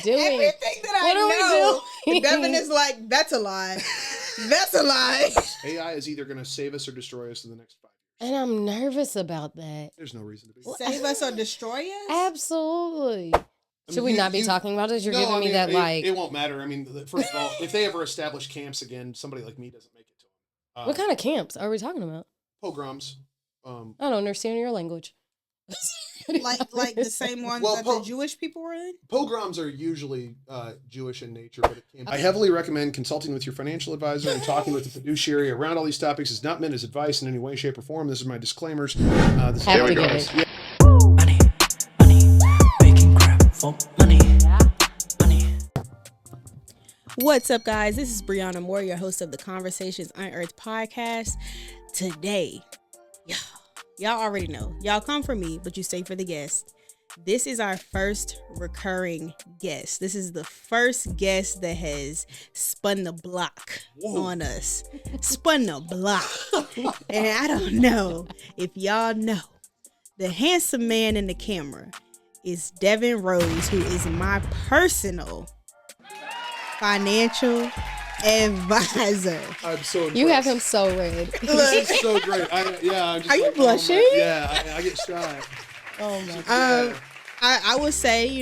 doing? Everything that What are we doing? Devin is like, that's a lie. That's a lie. AI is either going to save us or destroy us in the next 5 years. And I'm nervous about that. There's no reason to be. Save us or destroy us? Absolutely. Should we not be talking about this? You're no, giving me that like. It won't matter. I mean, first of all, if they ever establish camps again, somebody like me doesn't make it to them. What kind of camps are we talking about? Pogroms. I don't understand your language. like the same ones that the Jewish people were in? Pogroms are usually Jewish in nature, but it can be. I heavily recommend consulting with your financial advisor and talking with the fiduciary around all these topics is not meant as advice in any way, shape, or form. This is my disclaimers. There we go. Yeah. Money, making crap for money. What's up, guys? This is Brianna Moore, your host of the Conversations Unearthed podcast. Today, y'all already know. Y'all come for me, but you stay for the guest. This is our first recurring guest. This is the first guest that has spun the block on us. Spun the block. And I don't know if y'all know. The handsome man in the camera is Devin Rose, who is my personal financial advisor. I'm so impressed. You have him so red. This is so great. I'm just Are you blushing? Oh yeah, I get shy. Oh my God. I would say,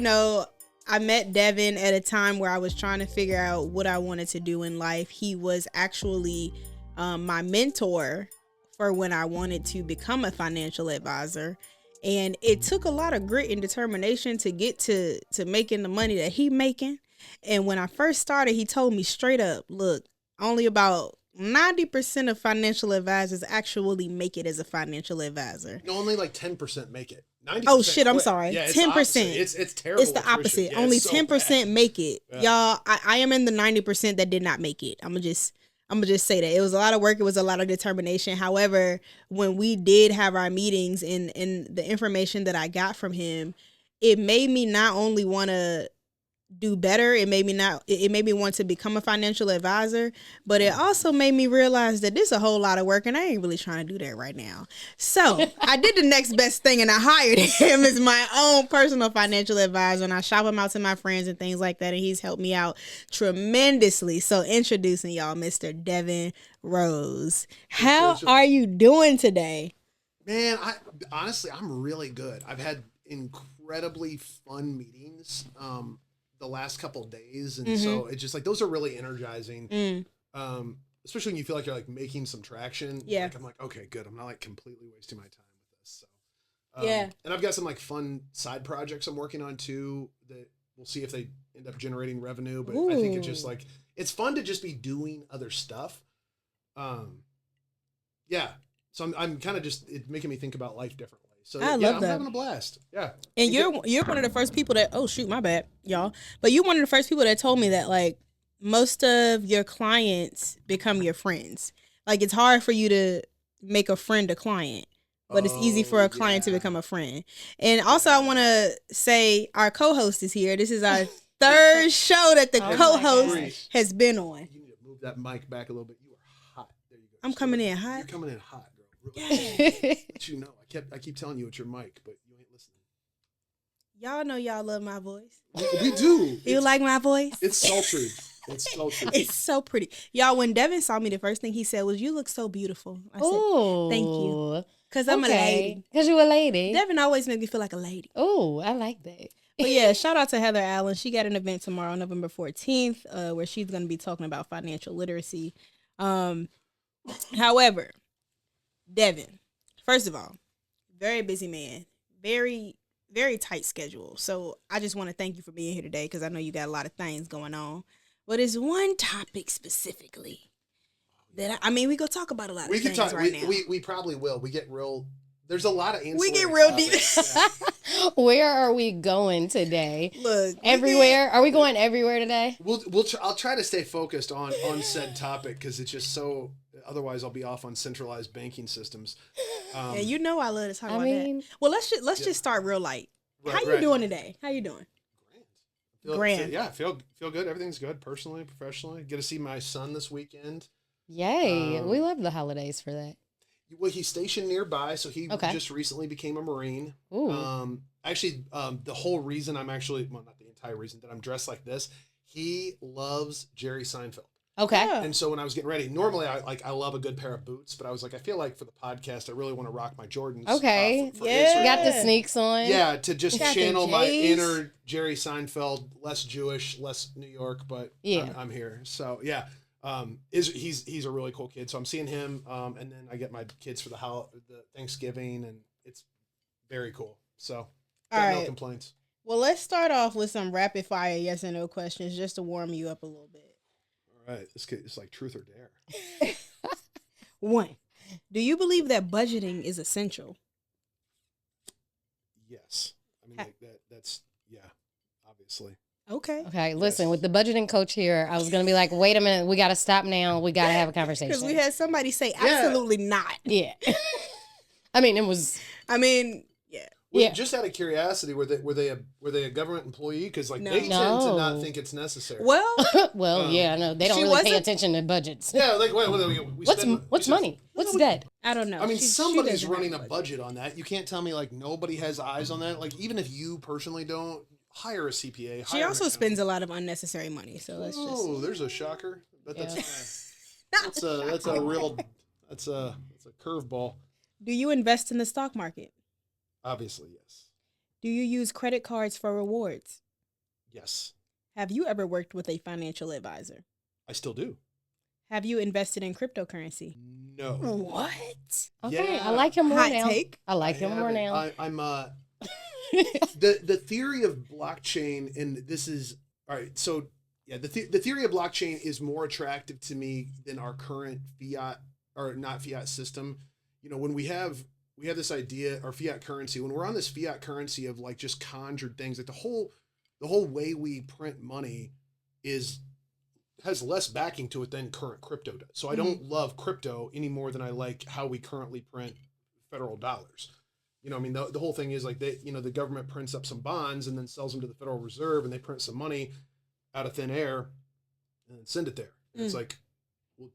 I met Devin at a time where I was trying to figure out what I wanted to do in life. He was actually my mentor for when I wanted to become a financial advisor. And it took a lot of grit and determination to get to making the money that he making. And when I first started, he told me straight up, look, only about 90% of financial advisors actually make it as a financial advisor. No, only like 10% make it. 90% Oh shit, quit. I'm sorry. Yeah, 10%. It's terrible. It's the opposite. Yeah, only so 10% bad. make it. Yeah. Y'all, I am in the 90% that did not make it. I'm gonna just say that. It was a lot of work, it was a lot of determination. However, when we did have our meetings and the information that I got from him, it made me not only want to do better, it made me want to become a financial advisor, but it also made me realize that this is a whole lot of work and I ain't really trying to do that right now. So I did the next best thing and I hired him as my own personal financial advisor, and I shop him out to my friends and things like that, and he's helped me out tremendously. So introducing y'all Mr. Devin Rose. How are you doing today? Man, honestly, I'm really good. I've had incredibly fun meetings the last couple of days, and so it's just like those are really energizing. Especially when you feel like you're like making some traction. Yeah. Like, I'm like, okay, good. I'm not like completely wasting my time with this. So Yeah. And I've got some like fun side projects I'm working on too that we'll see if they end up generating revenue. But I think it's just like it's fun to just be doing other stuff. Yeah. So I'm kind of just it's making me think about life differently. So I love I'm that. having a blast. Yeah. And you're one of the first people that, oh shoot, my bad, y'all. But you're one of the first people that told me that like most of your clients become your friends. Like it's hard for you to make a friend a client, but it's easy for a client to become a friend. And also I want to say our co-host is here. This is our third show that the co-host has been on. You need to move that mic back a little bit. You are hot. There you go. I'm coming in hot. You're coming in hot, girl. Yeah. But you know, I keep telling you it's your mic, but you ain't listening. Y'all know y'all love my voice. We do. You like my voice? It's sultry. It's sultry. It's so pretty. Y'all, when Devin saw me, the first thing he said was, you look so beautiful. I said, thank you. Because I'm a lady. Because you're a lady. Devin always made me feel like a lady. Oh, I like that. But yeah, shout out to Heather Allen. She got an event tomorrow, November 14th, where she's going to be talking about financial literacy. However, Devin, first of all, very busy man, very, very tight schedule. So I just want to thank you for being here today because I know you got a lot of things going on. But there's one topic specifically that we go talk about a lot of things right now. We probably will. We get real. There's a lot of ancillary We get real deep. Yeah. Where are we going today? Look, everywhere. Are we going everywhere today? I'll try to stay focused on said topic because it's just so. Otherwise, I'll be off on centralized banking systems. Yeah, you know I love to talk about that. Well, let's just start real light. How you doing today? How you doing? Grand. Feel good. Everything's good. Personally, professionally. Get to see my son this weekend. Yay! We love the holidays for that. Well, he's stationed nearby, so he Okay. just recently became a Marine. Ooh. Actually, the whole reason I'm actually, well, not the entire reason that I'm dressed like this, he loves Jerry Seinfeld. Okay. Yeah. And so when I was getting ready, normally I love a good pair of boots, but I was like, I feel like for the podcast, I really want to rock my Jordans. Okay. For Yeah. Israel. Got the sneaks on. Yeah, to just Got the channel my J's. inner Jerry Seinfeld, less Jewish, less New York, but Yeah. I'm here. So yeah, he's a really cool kid. So I'm seeing him, and then I get my kids for the Thanksgiving, and it's very cool. So All got no right. complaints. Well, let's start off with some rapid fire yes or no questions just to warm you up a little bit. All right, this kid is like truth or dare. 1. Do you believe that budgeting is essential? Yes, I mean like that's yeah, obviously. Okay. Okay, listen, Yes. with the budgeting coach here, I was going to be like, wait a minute, we got to stop now. We got to have a conversation. Because we had somebody say absolutely not. Yeah. I mean, it was, I mean, yeah. Well, Yeah. just out of curiosity, were they a government employee? Because like No. they tend to No. not think it's necessary. Well, well, yeah, I know. They don't she really pay wasn't- attention to budgets. Yeah, like we What's spend- what's we spend- money? What's dead? I don't know. I mean, She somebody's doesn't running a have budget on that. You can't tell me like nobody has eyes on that. Like even if you personally don't, hire a CPA. She also spends a lot of unnecessary money, so let's just. Oh, there's a shocker. But Yeah. that's a real that's a curveball. Do you invest in the stock market? Obviously, yes, Do you use credit cards for rewards? yes, Have you ever worked with a financial advisor? I still do. Have you invested in cryptocurrency? No, What? Okay, Yeah. I like him more Hot now. take. I like him more haven't. now. I'm the theory of blockchain, and this is all right. So yeah, the theory of blockchain is more attractive to me than our current fiat or not fiat system. You know, when we have this idea or fiat currency, when we're on this fiat currency of like just conjured things, like the whole way we print money has less backing to it than current crypto does. So I don't love crypto any more than I like how we currently print federal dollars. You know, I mean, the whole thing is like the government prints up some bonds and then sells them to the Federal Reserve, and they print some money out of thin air and then send it there. And it's like, well,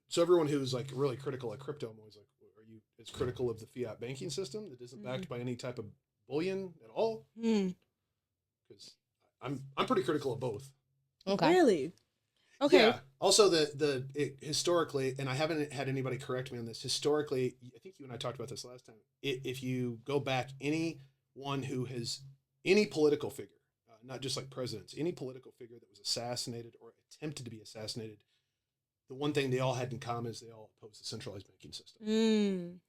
so everyone who's like really critical of crypto, I'm always like, are you as critical of the fiat banking system that isn't backed by any type of bullion at all? Mm, Because I'm pretty critical of both. Okay. Really? Okay. Yeah. Also, historically, and I haven't had anybody correct me on this. Historically, I think you and I talked about this last time. If you go back, anyone who has any political figure, not just like presidents, any political figure that was assassinated or attempted to be assassinated, the one thing they all had in common is they all opposed the centralized banking system.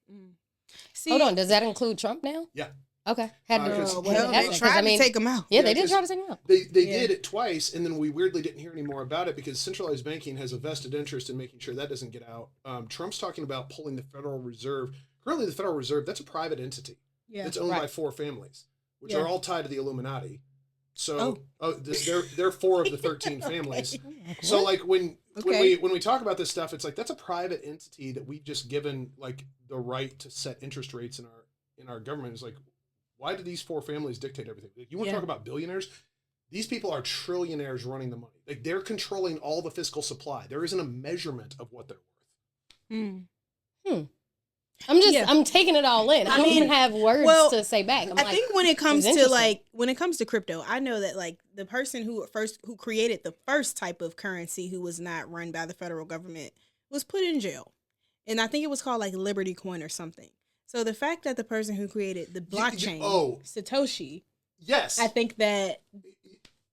See, Hold on, does that include Trump now? Yeah. Okay. Had to, Because- well, had they to, 'cause, tried I mean, to take him out. Yeah, Yeah, they did 'cause try to take him out. They Yeah. did it twice, and then we weirdly didn't hear any more about it because centralized banking has a vested interest in making sure that doesn't get out. Trump's talking about pulling the Federal Reserve. Currently, the Federal Reserve, that's a private entity. Yeah. It's owned by Right. 4 families, which Yeah. are all tied to the Illuminati. So they're 4 of the 13 families. So like when we talk about this stuff, it's like that's a private entity that we've just given like the right to set interest rates in our government. It's like, why do these 4 families dictate everything? Like, you want to Yeah. talk about billionaires? These people are trillionaires running the money. Like they're controlling all the fiscal supply. There isn't a measurement of what they're worth. I'm taking it all in. I don't even have words to say back. I'm I like, think when it comes it's to interesting. when it comes to crypto, I know that like the person who created the first type of currency who was not run by the federal government was put in jail. And I think it was called like Liberty Coin or something. So the fact that the person who created the blockchain, Satoshi, Yes. I think that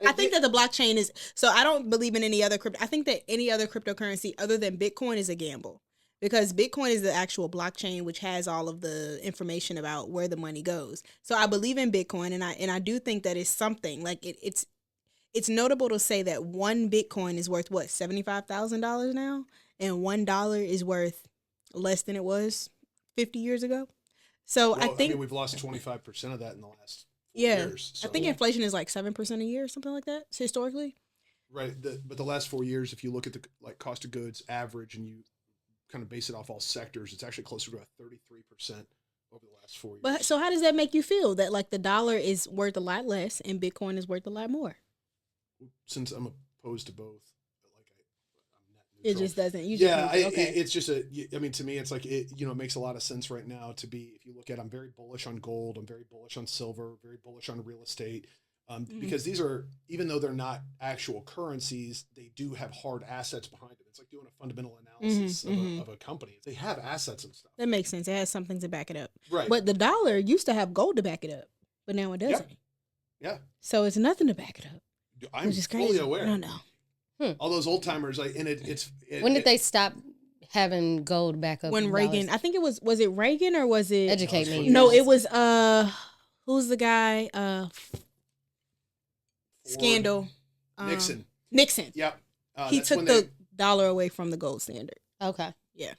the blockchain is, so I don't believe in any other crypto. I think that any other cryptocurrency other than Bitcoin is a gamble. Because Bitcoin is the actual blockchain, which has all of the information about where the money goes. So I believe in Bitcoin, and I do think that it's something like it's notable to say that one Bitcoin is worth what, $75,000 now, and $1 is worth less than it was 50 years ago. So Well, I think we've lost 25% of that in the last 4 yeah, years. I think inflation is like 7% a year, something like that historically. Right. But the last 4 years, if you look at the like cost of goods average and you kind of base it off all sectors, it's actually closer to about 33% over the last 4 years. But so how does that make you feel that like the dollar is worth a lot less and Bitcoin is worth a lot more? Since I'm opposed to both, like I'm net It just doesn't. You Yeah, just okay. it's just I mean, to me, it's like it makes a lot of sense right now to be. If you look at, I'm very bullish on gold. I'm very bullish on silver. Very bullish on real estate. Because these are, even though they're not actual currencies, they do have hard assets behind it. It's like doing a fundamental analysis of a company. They have assets and stuff. That makes sense. It has something to back it up. Right. But the dollar used to have gold to back it up, but now it doesn't. Yeah. So it's nothing to back it up. I'm which is fully crazy. aware. I don't know. All those old timers, like, and when did they stop having gold back up? When Reagan, I think it was it Reagan or was it? Educate me. No, it was who's the guy? Scandal. Nixon. Nixon. Yep. He took the dollar away from the gold standard. Okay. Yeah.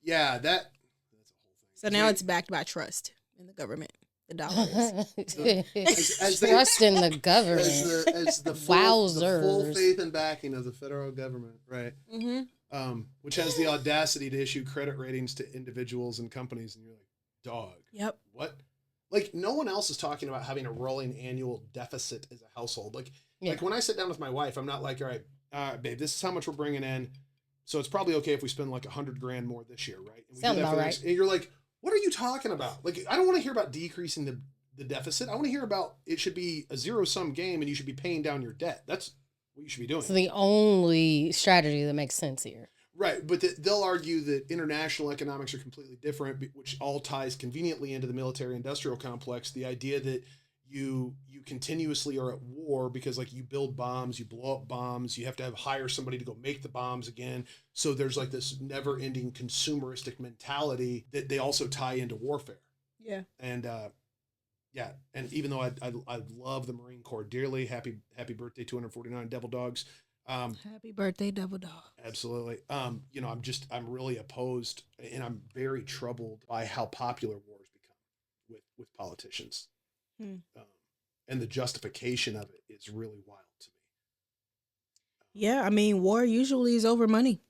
Yeah, that's a whole thing. So now it's backed by trust in the government. The dollar is. Trust in the government. As the full faith and backing of the federal government, right? Mm-hmm. Which has the audacity to issue credit ratings to individuals and companies, and you're like, dog. Yep. What? Like, no one else is talking about having a rolling annual deficit as a household. Like when I sit down with my wife, I'm not like, all right, babe, this is how much we're bringing in. So it's probably okay if we spend like $100,000 more this year, right? And we Sounds about right. And you're like, what are you talking about? Like, I don't want to hear about decreasing the deficit. I want to hear about it should be a zero-sum game and you should be paying down your debt. That's what you should be doing. It's the only strategy that makes sense here. Right, but they'll argue that international economics are completely different, which all ties conveniently into the military-industrial complex. The idea that you continuously are at war because, like, you build bombs, you blow up bombs, you have to hire somebody to go make the bombs again. So there's like this never-ending consumeristic mentality that they also tie into warfare. Yeah. And and even though I love the Marine Corps dearly, happy birthday 249 Devil Dogs. Happy birthday, Devil Dog. Absolutely. I'm really opposed, and I'm very troubled by how popular wars become with politicians. And the justification of it is really wild to me. Yeah, I mean, war usually is over money.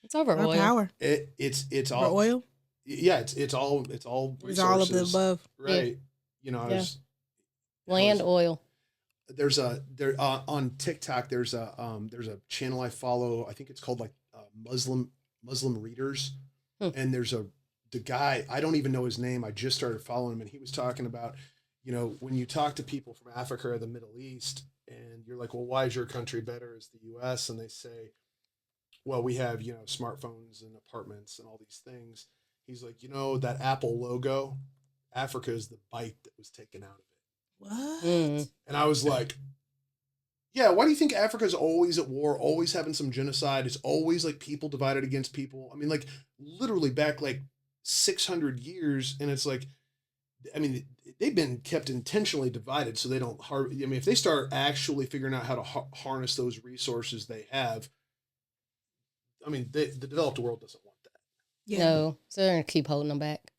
It's over oil. Power. It's all over oil. Yeah, it's all resources. It's all of the above. Right. Yeah. Land, oil. There's on TikTok. There's a channel I follow. I think it's called like Muslim Readers, and there's the guy. I don't even know his name. I just started following him, and he was talking about, when you talk to people from Africa or the Middle East, and you're like, well, why is your country better as the U.S.? And they say, well, we have smartphones and apartments and all these things. He's like, that Apple logo, Africa is the bite that was taken out of it. What? And I was like, yeah, why do you think Africa's always at war, always having some genocide? It's always like people divided against people. I mean, like literally back like 600 years. And it's like, I mean, they've been kept intentionally divided so they don't if they start actually figuring out how to harness those resources they have, I mean, the developed world doesn't want that. Yeah. No, so they're going to keep holding them back.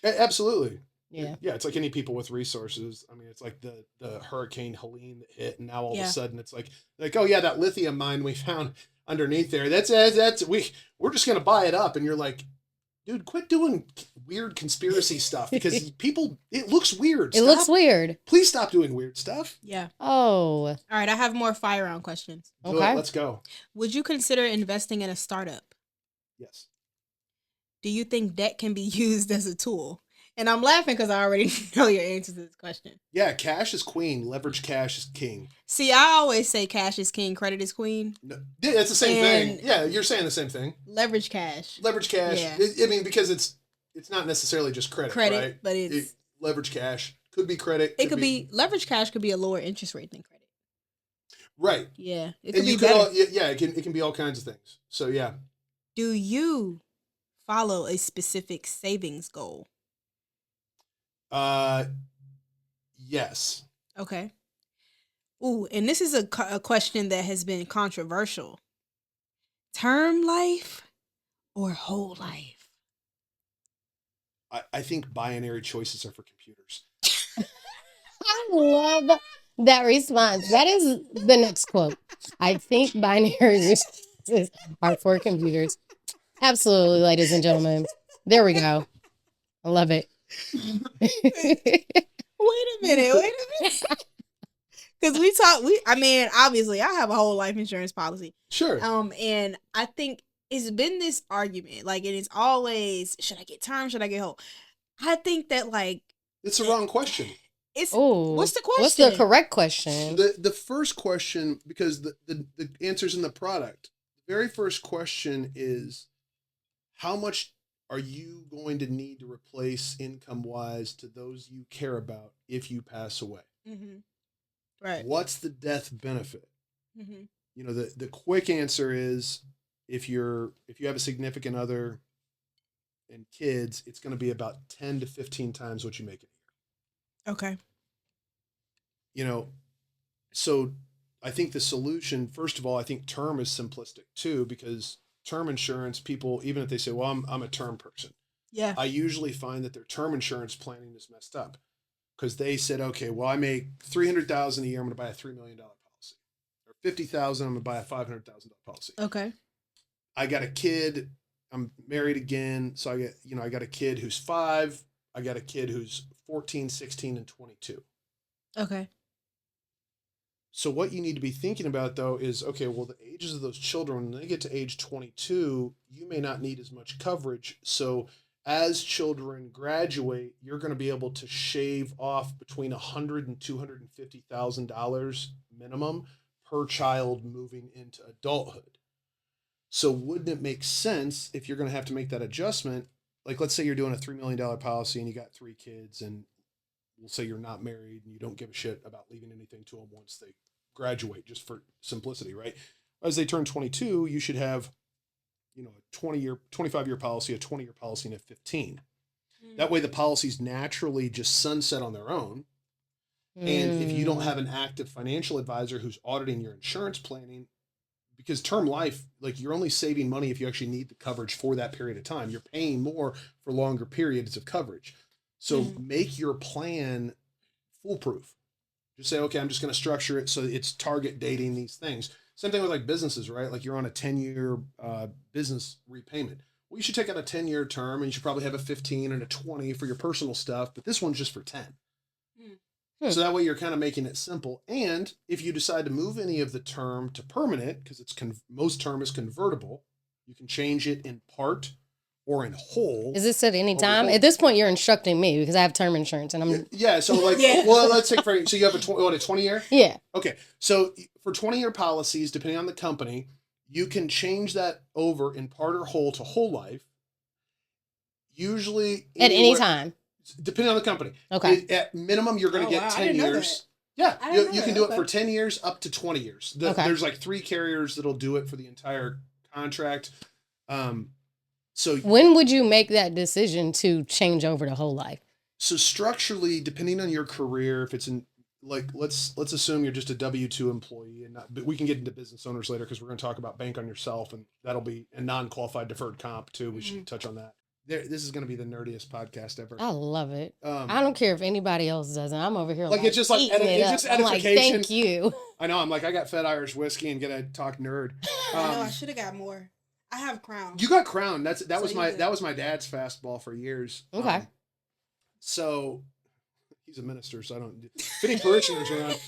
Absolutely. Yeah. Yeah, it's like any people with resources. I mean, it's like the Hurricane Helene that hit, and now all of a sudden it's like, oh yeah, that lithium mine we found underneath there. We're just gonna buy it up, and you're like, dude, quit doing weird conspiracy stuff because it looks weird. It looks weird. Please stop doing weird stuff. Yeah. Oh. All right, I have more fire round questions. Okay. Let's go. Would you consider investing in a startup? Yes. Do you think debt can be used as a tool? And I'm laughing because I already know your answer to this question. Yeah, cash is queen. Leverage cash is king. See, I always say cash is king, credit is queen. No, it's the same thing. Yeah, you're saying the same thing. Leverage cash. Leverage cash. Yeah. I mean, because it's not necessarily just credit, right? But it's leverage cash. Could be credit. It could be leverage cash could be a lower interest rate than credit. Right. Yeah. It could be better. It can be all kinds of things. So yeah. Do you follow a specific savings goal? Yes. Okay. Ooh, and this is a question that has been controversial. Term life or whole life? I think binary choices are for computers. I love that response. That is the next quote. I think binary choices are for computers. Absolutely, ladies and gentlemen. There we go. I love it. Wait a minute. Because I mean, obviously, I have a whole life insurance policy. Sure. And I think it's been this argument, like, and it's always, should I get term? Should I get whole? I think that, like, It's the wrong question. What's the question? What's the correct question? The first question, because the answer's in the product. The very first question is, how much are you going to need to replace income-wise to those you care about if you pass away? Mm-hmm. Right. What's the death benefit? Mm-hmm. You know, the quick answer is, if you have a significant other and kids, it's going to be about 10 to 15 times what you make in a year. Okay. You know, so I think the solution, first of all, I think term is simplistic too, because term insurance, people, even if they say, well, I'm a term person. Yeah. I usually find that their term insurance planning is messed up, because they said, okay, well, I make $300,000 a year, I'm going to buy a $3 million policy, or $50,000, I'm going to buy a $500,000 policy. Okay. I got a kid, I'm married again. So I got a kid who's 5. I got a kid who's 14, 16, and 22. Okay. So what you need to be thinking about, though, is, okay, well, the ages of those children, when they get to age 22, you may not need as much coverage. So as children graduate, you're going to be able to shave off between $100,000 and $250,000 minimum per child moving into adulthood. So wouldn't it make sense, if you're going to have to make that adjustment, like, let's say you're doing a $3 million policy and you got 3 kids, and we'll say you're not married and you don't give a shit about leaving anything to them once they graduate, just for simplicity, right? As they turn 22, you should have, a 25-year policy, a 20-year policy, and a 15. That way the policies naturally just sunset on their own. And if you don't have an active financial advisor who's auditing your insurance planning, because term life, like, you're only saving money if you actually need the coverage for that period of time. You're paying more for longer periods of coverage. So make your plan foolproof. Just say, okay, I'm just going to structure it so it's target dating these things. Same thing with, like, businesses, right? Like, you're on a 10-year business repayment. Well, you should take out a 10-year term, and you should probably have a 15 and a 20 for your personal stuff, but this one's just for 10. So that way you're kind of making it simple. And if you decide to move any of the term to permanent, because most term is convertible, you can change it in part or in whole. Is this at any time? At this point, you're instructing me, because I have term insurance, and I'm yeah. So, like, well, let's take so you have a 20-year. Yeah. Okay. So for 20-year policies, depending on the company, you can change that over in part or whole to whole life. Usually at any time. Depending on the company. Okay. At minimum, you're going to get 10 years. Yeah. You can do it for 10 years up to 20 years. There's like 3 carriers that'll do it for the entire contract. So when would you make that decision to change over to whole life? So structurally, depending on your career, if it's in, like, let's assume you're just a W-2 employee, but we can get into business owners later, because we're going to talk about bank on yourself, and that'll be a non-qualified deferred comp too. We should touch on that. This is going to be the nerdiest podcast ever. I love it. I don't care if anybody else doesn't. I'm over here like it's just like it's just edification. Like, thank you. I know. I'm like, I got Fed Irish whiskey and gonna talk nerd. I know. I should have got more. I have Crown. You got Crown. That was my dad's fastball for years. Okay. So he's a minister, so I don't. If any parishioners around.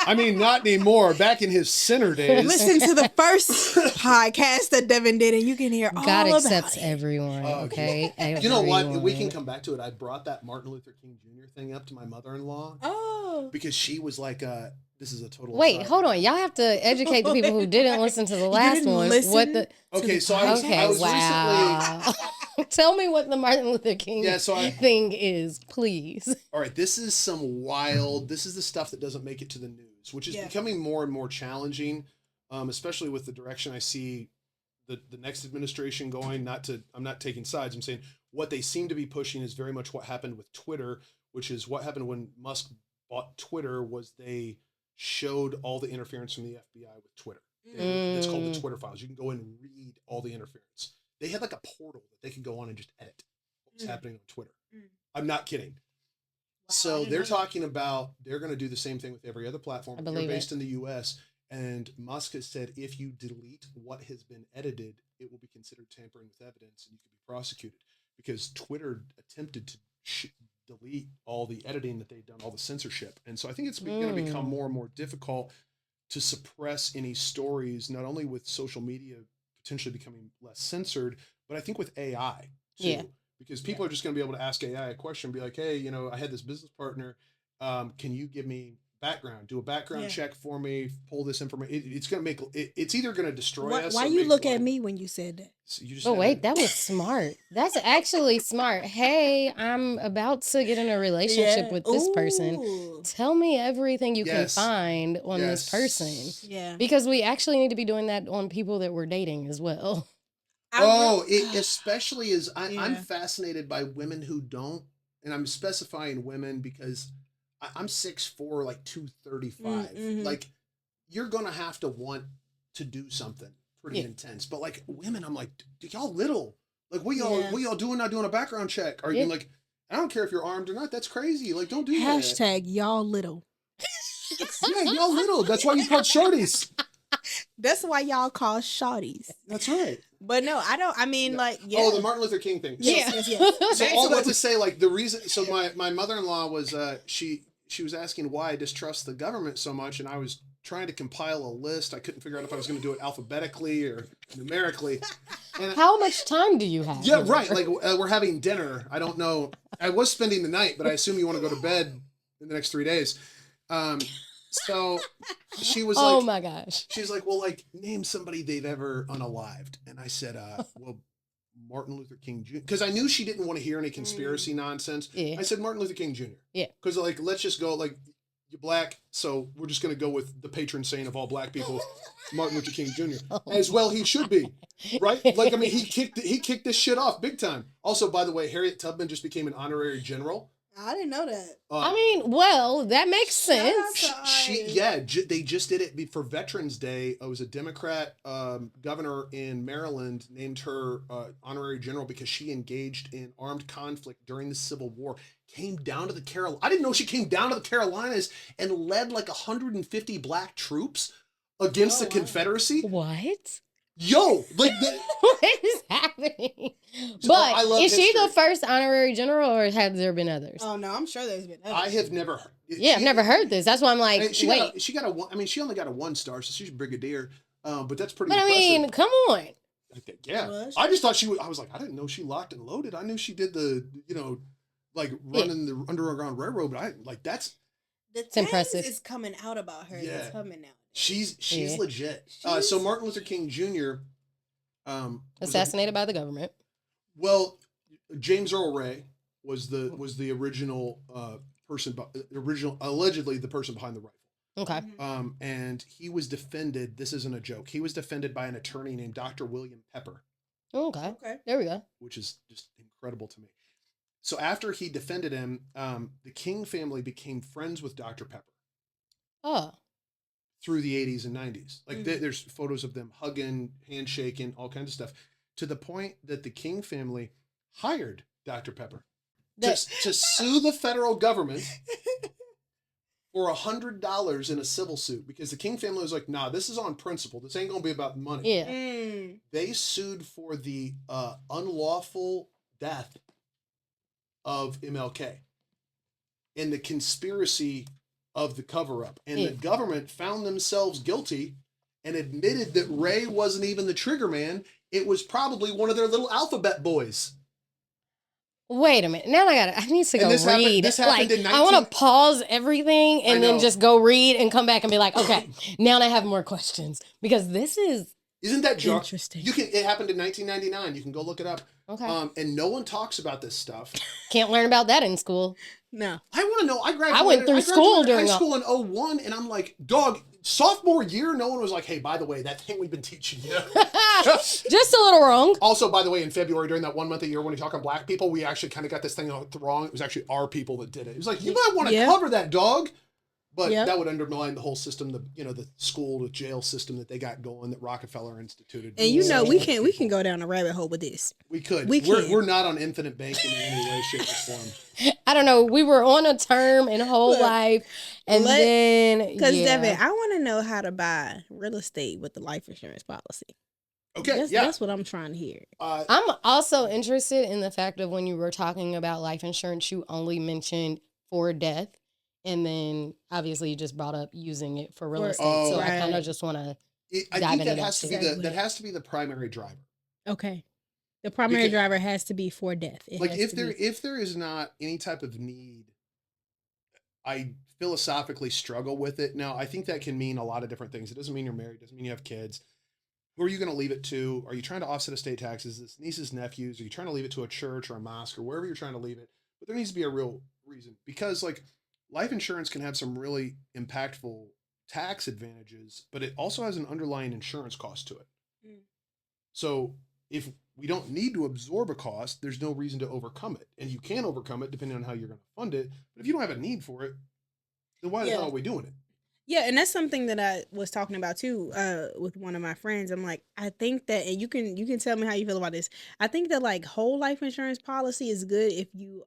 I mean, not anymore. Back in his sinner days. Listen to the first podcast that Devin did, and you can hear all God about accepts it. everyone, okay? You know what? We can come back to it. I brought that Martin Luther King Jr. thing up to my mother-in-law. Oh. Because she was like, this is a total Wait, aside. hold on. Y'all have to educate the people who didn't listen to the last one. Okay, so I was recently... Tell me what the Martin Luther King thing is, please. All right, this is this is the stuff that doesn't make it to the news, which is becoming more and more challenging, especially with the direction I see the next administration going. I'm not taking sides. I'm saying what they seem to be pushing is very much what happened with Twitter, which is what happened when Musk bought Twitter, was they showed all the interference from the FBI with Twitter. It's called the Twitter files. You can go in and read all the interference. They had like a portal that they could go on and just edit what's happening on Twitter. I'm not kidding. Wow, so they're talking about they're going to do the same thing with every other platform. They're based in the U.S. And Musk has said if you delete what has been edited, it will be considered tampering with evidence and you can be prosecuted, because Twitter attempted to delete all the editing that they've done, all the censorship. And so I think it's going to become more and more difficult to suppress any stories, not only with social media potentially becoming less censored, but I think with AI too. Yeah. Because people are just going to be able to ask AI a question, be like, hey, I had this business partner. Can you give me background? Do a background check for me. Pull this information. It's going to make it's either going to destroy us. Why you look at me when you said that? So you just wait, that was smart. That's actually smart. Hey, I'm about to get in a relationship with this person. Ooh. Tell me everything you Yes. can find on this person. Yeah. Because we actually need to be doing that on people that we're dating as well. it especially is. I'm Yeah. fascinated by women who don't, and I'm specifying women because I'm 6'4", like 235. Mm-hmm. Like you're gonna have to want to do something pretty intense. But like women, I'm like, y'all little. Like what y'all doing? Not doing a background check? Are you like? I don't care if you're armed or not. That's crazy. Like don't do that. Hashtag y'all little. Yeah, y'all little. That's why you called shorties. That's why y'all call shawties. That's right. But no, I don't. I mean, like, yeah. Oh, the Martin Luther King thing. Yes. So all that to say, like the reason. So my mother-in-law was she was asking why I distrust the government so much, and I was trying to compile a list. I couldn't figure out if I was going to do it alphabetically or numerically. And How much time do you have? yeah, right. Like we're having dinner. I don't know. I was spending the night, but I assume you want to go to bed in the next 3 days. So she was like, oh my gosh. she's like, well, like name somebody they've ever unalived. And I said, well, Martin Luther King Jr. Because I knew she didn't want to hear any conspiracy nonsense. Yeah. I said Martin Luther King Jr. Yeah. Because like, let's just go like you're black. So we're just going to go with the patron saint of all black people, Martin Luther King Jr. As well, he should be. Right. Like, I mean, he kicked this shit off big time. Also, by the way, Harriet Tubman just became an honorary general. I didn't know that. I mean, well, that makes sense. They just did it for Veterans Day. It was a Democrat governor in Maryland named her honorary general because she engaged in armed conflict during the Civil War. Came down to the Carolinas. I didn't know she came down to the Carolinas and led like 150 black troops against the Confederacy. What? Yo, like what is happening? So But I love is she history. the first honorary general, or have there been others? Oh no, I'm sure there's been others. I have never. I've never heard this. That's why I'm like, She wait. got a one. I mean, she only got a 1 star, so she's a brigadier. But that's pretty. But I impressive. mean, come on. Yeah, Was she? I just thought she would. I was like, I didn't know she locked and loaded. I knew she did the, like running the Underground Railroad. But I like that's It's impressive. Is coming out about her. Yeah. It's coming out. she's Yeah. legit. So Martin Luther King Jr. Assassinated by the government. Well, James Earl Ray was the original allegedly the person behind the rifle. Okay. And he was defended. This isn't a joke. He was defended by an attorney named Dr. William Pepper, Okay. Okay. There we go. which is just incredible to me. So after he defended him, the King family became friends with Dr. Pepper Oh. through the 80s and 90s. Like there's photos of them hugging, handshaking, all kinds of stuff, to the point that the King family hired Dr. Pepper to sue the federal government for $100 in a civil suit because the King family was like, nah, this is on principle. This ain't gonna be about money. Yeah. They sued for the unlawful death of MLK and the conspiracy of the cover-up. And the government found themselves guilty and admitted that Ray wasn't even the trigger man. It was probably one of their little alphabet boys. Wait a minute. Now I need to go this read. happened in I want to pause everything I and then know. just go read and come back and be like, okay, now I have more questions because this is Isn't that Interesting. It happened in 1999. You can go look it up. okay. And no one talks about this stuff. Can't learn about that in school. No. I want to know. I graduated. went through school graduated during high school in 01, and I'm like, dog. Sophomore year, no one was like, hey, by the way, that thing we've been teaching you. Just a little wrong. Also, by the way, in February, during that 1 month a year when we talk on black people, we actually kind of got this thing wrong. It was actually our people that did it. It was like, you might want to Yeah. cover that, dog. But Yeah. that would undermine the whole system, the school to jail system that they got going that Rockefeller instituted. And So we can go down a rabbit hole with this. We could. we can. We're not on infinite banking in any way, shape, or form. I don't know. We were on a term in whole Look, life, and then Because Devin, I want to know how to buy real estate with the life insurance policy. Okay, That's what I'm trying to hear. I'm also interested in the fact of when you were talking about life insurance, you only mentioned for death. And then obviously you just brought up using it for real For- estate. So I kind right. of just want to I dive think into that that has to too. be that has to be the primary driver. Okay. The primary Because- driver has to be for death. It Like has if to there be. if there is not any type of need, I philosophically struggle with it. Now, I think that can mean a lot of different things. It doesn't mean you're married, doesn't mean you have kids. Who are you going to leave it to? Are you trying to offset estate taxes? Is this nieces, nephews? Are you trying to leave it to a church or a mosque or wherever you're trying to leave it? But there needs to be a real reason, because like life insurance can have some really impactful tax advantages, but it also has an underlying insurance cost to it. Mm. So if we don't need to absorb a cost, there's no reason to overcome it. And you can overcome it depending on how you're going to fund it. But if you don't have a need for it, then why the Yeah. hell are we doing it? Yeah, and that's something that I was talking about too, with one of my friends. I'm like, I think that, and you can tell me how you feel about this. I think that like whole life insurance policy is good if you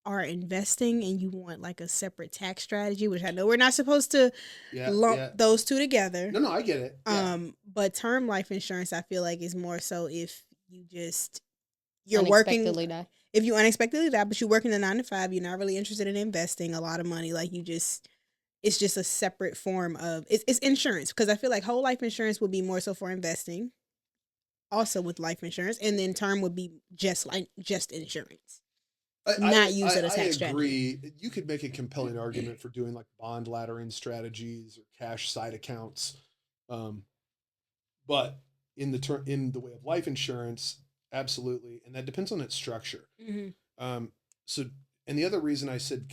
are investing and you want like a separate tax strategy, which I know we're not supposed to Yeah. lump Yeah. those two together. No, I get it. Yeah. But term life insurance, I feel like is more so if you're working, Unexpectedly die. if you unexpectedly die, but you're working the 9 to 5, you're not really interested in investing a lot of money, like it's just a separate form of it's insurance, because I feel like whole life insurance would be more so for investing, also with life insurance, and then term would be just insurance. Not used as a tax I strategy. agree. You could make a compelling argument for doing like bond laddering strategies or cash side accounts, but in the way of life insurance, absolutely, and that depends on its structure. Mm-hmm. So, and the other reason I said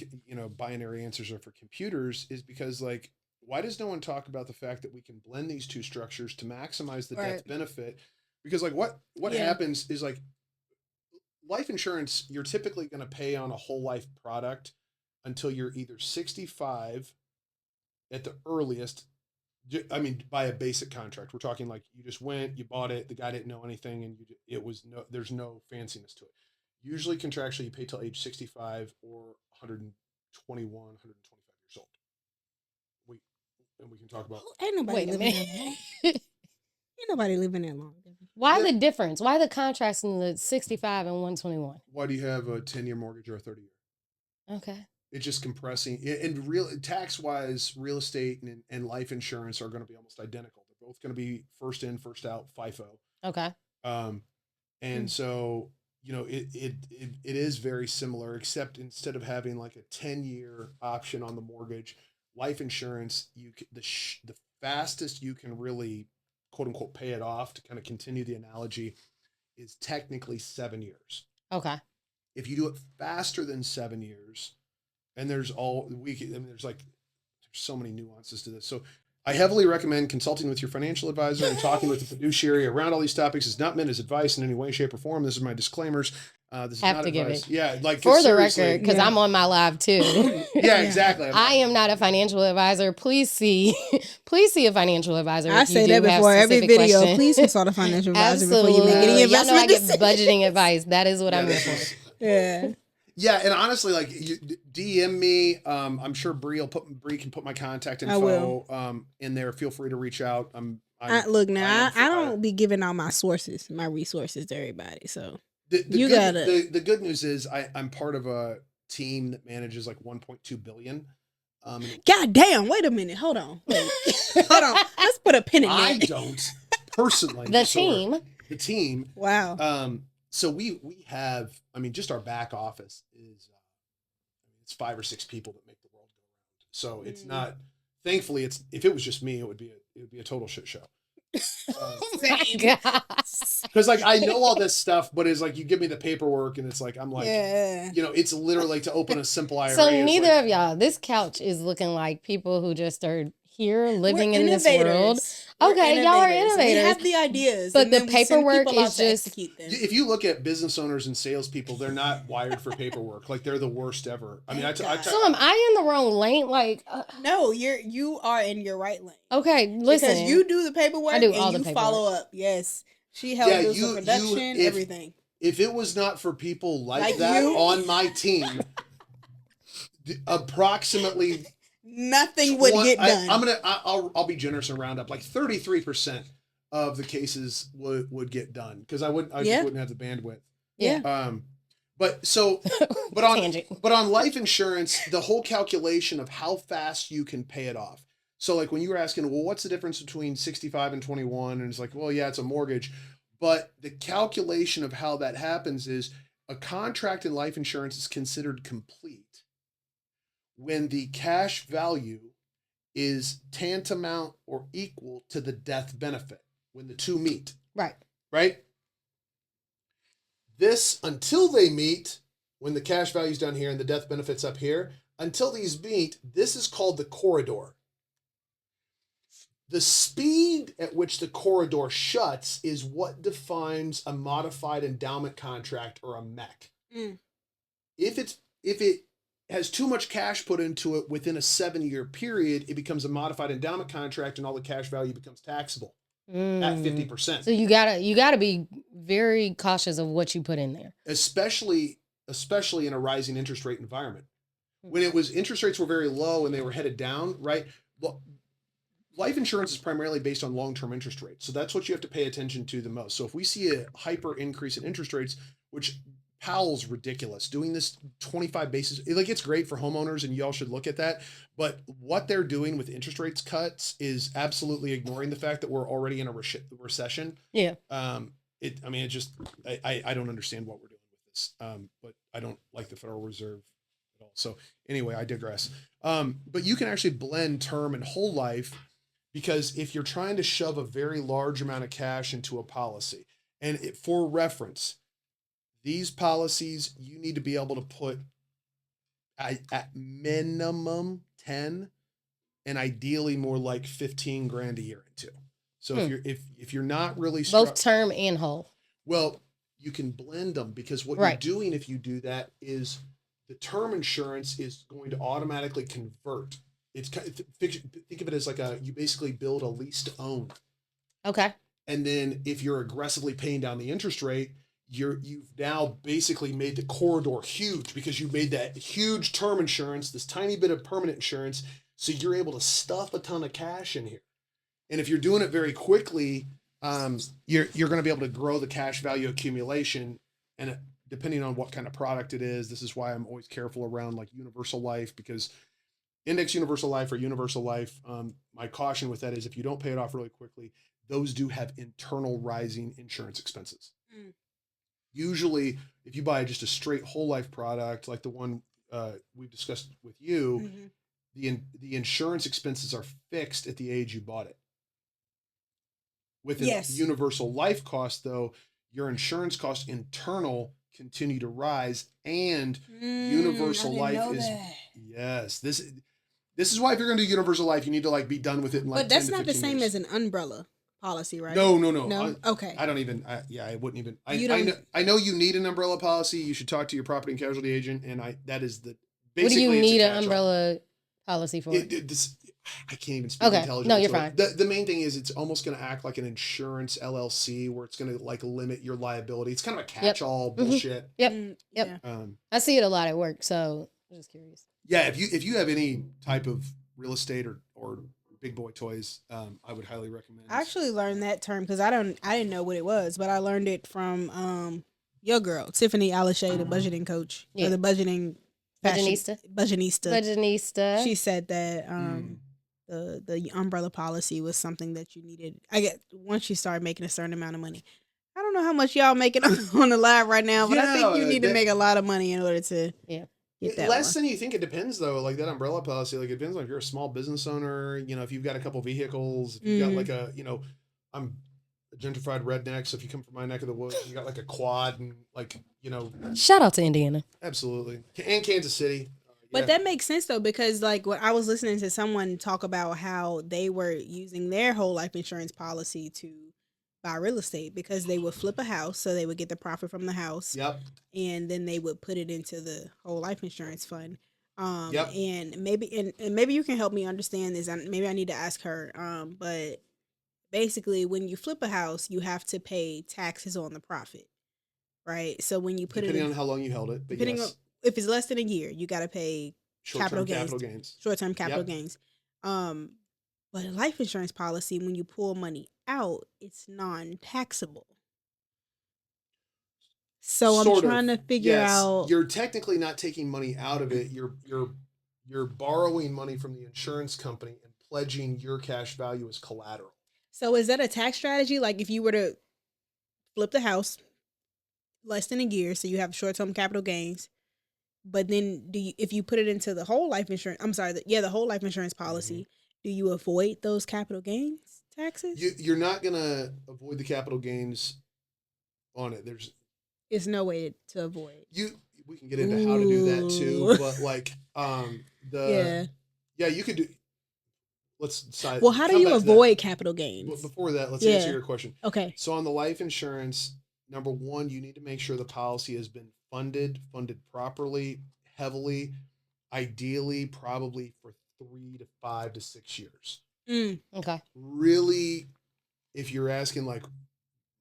binary answers are for computers is because like, why does no one talk about the fact that we can blend these two structures to maximize the death benefit? Because like what happens is like life insurance, you're typically going to pay on a whole life product until you're either 65 at the earliest. I mean, by a basic contract, we're talking like you just went, you bought it, the guy didn't know anything, and there's no fanciness to it. Usually contractually you pay till age 65 or 121, 125 years old. We can talk about. Ain't nobody Wait a living minute. that long. Ain't nobody living that long. Why Yeah. the difference? Why the contrast in the 65 and 121? Why do you have a 10-year mortgage or a 30-year? Okay. It's just compressing. And real tax wise, real estate and life insurance are going to be almost identical. They're both going to be first in, first out, FIFO. Okay. And so it is very similar, except instead of having like a 10-year option on the mortgage, life insurance, the fastest you can really quote unquote pay it off, to kind of continue the analogy, is technically 7 years. Okay. If you do it faster than 7 years, and there's so many nuances to this. So I heavily recommend consulting with your financial advisor and talking with the fiduciary around all these topics. Is not meant as advice in any way, shape, or form. This is my disclaimers. This is Have not to give advice. it. Yeah, like For the seriously. record, because I'm on my live too. Yeah, exactly. I am not a financial advisor. Please see a financial advisor. I if you say do that have before every specific video. questions. Please consult a financial advisor before you make any Absolutely. Y'all know I investment get decisions. budgeting advice. That is what I'm here this for. is- Yeah. Yeah, and honestly, like you DM me. I'm sure Bree can put my contact info will. In there. Feel free to reach out. Look, now I am- don't be giving out my resources to everybody. So The You good, gotta- the good news is I'm part of a team that manages like 1.2 billion. God damn, wait a minute. Hold on. Wait. Hold on. Let's put a pin in I that. don't personally. The so team. The team. Wow. So we have, I mean, just our back office is, it's 5 or 6 people that make the world go round. So it's not, thankfully if it was just me, it would be a total shit show. Because like I know all this stuff, but it's like you give me the paperwork and it's like I'm like, Yeah. it's literally like to open a simple IRA. So is neither like, of y'all, this couch is looking like people who just are here living We're in this world. innovators. We're Okay, y'all are We innovators. have the ideas, But and the then we send paperwork people out is to just- execute them. if you look at business owners and salespeople, they're not wired for paperwork. Like they're the worst ever. I mean, God. So am I in the wrong lane? Like, No, you are in your right lane. okay, listen. Because you do the paperwork I do and all the you paperwork. follow up. Yes. She helped us with production, everything. If it was not for people like Like that you? on my team, approximately Nothing would get done. I'll be generous and round up like 33% of the cases would get done because I just Yeah. wouldn't have the bandwidth. Yeah. But on life insurance, the whole calculation of how fast you can pay it off. So like when you were asking, well, what's the difference between 65 and 21? And it's like, well, yeah, it's a mortgage. But the calculation of how that happens is a contract in life insurance is considered complete when the cash value is tantamount or equal to the death benefit when the two meet. Right. Right? This, until they meet, when the cash value is down here and the death benefit's up here, until these meet, this is called the corridor. The speed at which the corridor shuts is what defines a modified endowment contract or a MEC. Mm. If it has too much cash put into it within a 7-year period, it becomes a modified endowment contract and all the cash value becomes taxable at 50%. So you gotta be very cautious of what you put in there. Especially in a rising interest rate environment. When interest rates were very low and they were headed down, right? Well, life insurance is primarily based on long-term interest rates. So that's what you have to pay attention to the most. So if we see a hyper increase in interest rates, which Powell's ridiculous, doing this 25 basis, like it's great for homeowners and y'all should look at that. But what they're doing with interest rates cuts is absolutely ignoring the fact that we're already in a recession. Yeah. I don't understand what we're doing with this. But I don't like the Federal Reserve at all. So anyway, I digress. But you can actually blend term and whole life because if you're trying to shove a very large amount of cash into a policy, and for reference, these policies, you need to be able to put at minimum 10 and ideally more like 15 grand a year into. So if you're not really both term and whole. Well, you can blend them because what you're doing if you do that is the term insurance is going to automatically convert. It's think of it as like you basically build a lease to own. Okay. And then if you're aggressively paying down the interest rate, you've now basically made the corridor huge because you made that huge term insurance, this tiny bit of permanent insurance, so you're able to stuff a ton of cash in here. And if you're doing it very quickly, you're going to be able to grow the cash value accumulation. And depending on what kind of product it is, this is why I'm always careful around like universal life, because index universal life or universal life, my caution with that is if you don't pay it off really quickly, those do have internal rising insurance expenses. Mm. Usually, if you buy just a straight whole life product, like the one we've discussed with you, the insurance expenses are fixed at the age you bought it. With a universal life cost, though, your insurance costs internal continue to rise, and universal life is yes. This is why if you're going to do universal life, you need to like be done with it in like. But that's 10 to not the 15 same years. as an umbrella policy, right? No. Okay. I don't even. I wouldn't even. I know you need an umbrella policy. You should talk to your property and casualty agent, and that is the. What do you need an umbrella policy for? I can't even speak intelligently. No, you're fine. The main thing is it's almost going to act like an insurance LLC where it's going to like limit your liability. It's kind of a catch-all bullshit. Yep. I see it a lot at work, so I'm just curious. Yeah, if you have any type of real estate or big boy toys, I would highly recommend. I actually learned that term because I didn't know what it was, but I learned it from your girl Tiffany Alashay, the budgeting coach, or the budgeting budgetista. She said that the umbrella policy was something that you needed. I get once you start making a certain amount of money. I don't know how much y'all making on the live right now, but I think you need to make a lot of money in order to get that less than you think. It depends though. Like that umbrella policy, like it depends on if you're a small business owner. You know, if you've got a couple vehicles, if you've got like a, I'm a gentrified redneck, so if you come from my neck of the woods, you got like a quad and like, Shout out to Indiana. Absolutely, and Kansas City. But that makes sense though, because like when I was listening to someone talk about how they were using their whole life insurance policy to buy real estate because they would flip a house, so they would get the profit from the house. Yep. And then they would put it into the whole life insurance fund. Yep. And maybe you can help me understand this. Maybe I need to ask her. But basically, when you flip a house, you have to pay taxes on the profit, right? So when you put depending on how long you held it, but depending on if it's less than a year, you got to pay capital gains. Short-term capital gains. But a life insurance policy, when you pull money out, it's non-taxable. So I'm Sort of. trying to figure Yes, out. you're technically not taking money out of it. You're borrowing money from the insurance company and pledging your cash value as collateral. So is that a tax strategy? Like if you were to flip the house less than a year, so you have short-term capital gains, but then if you put it into the whole life insurance, the whole life insurance policy, do you avoid those capital gains taxes? You're not gonna avoid the capital gains on it. It's no way to avoid. We can get into how to do that too, Ooh. but like Yeah. you could do. Let's decide. Well, how do come you back to that. avoid capital gains? But before that, let's Yeah. answer your question. Okay. So on the life insurance, number one, you need to make sure the policy has been funded properly, heavily, ideally, probably for 3 to 5 to 6 years. Okay. Really, if you're asking like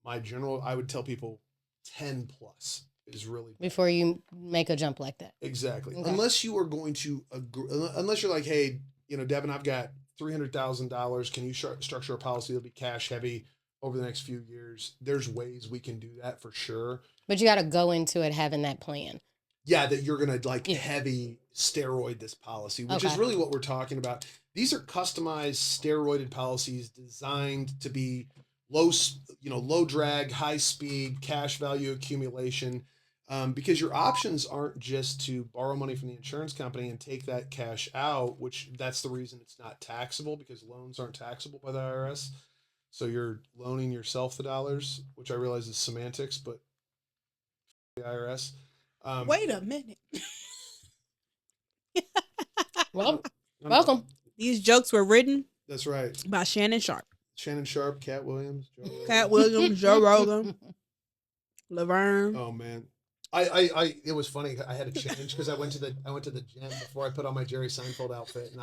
my general, I would tell people 10 plus is really Before you make a jump like that. exactly. Okay. Unless you are going to agree, unless you're like, hey, Devin, I've got $300,000. Can you structure a policy that'll be cash heavy over the next few years? There's ways we can do that for sure. But you got to go into it having that plan. Yeah, that you're going to heavy steroid this policy, which is really what we're talking about. These are customized steroided policies designed to be low drag, high speed, cash value accumulation. Because your options aren't just to borrow money from the insurance company and take that cash out, which that's the reason it's not taxable, because loans aren't taxable by the IRS. So you're loaning yourself the dollars, which I realize is semantics, but the IRS. Wait a minute. Well, welcome. These jokes were written That's right. by Shannon Sharp. Shannon Sharp, Cat Williams, Joe Rogan. Cat Williams, Joe Rogan, Laverne. Oh man. It was funny. I had to change because I went to the gym before I put on my Jerry Seinfeld outfit, and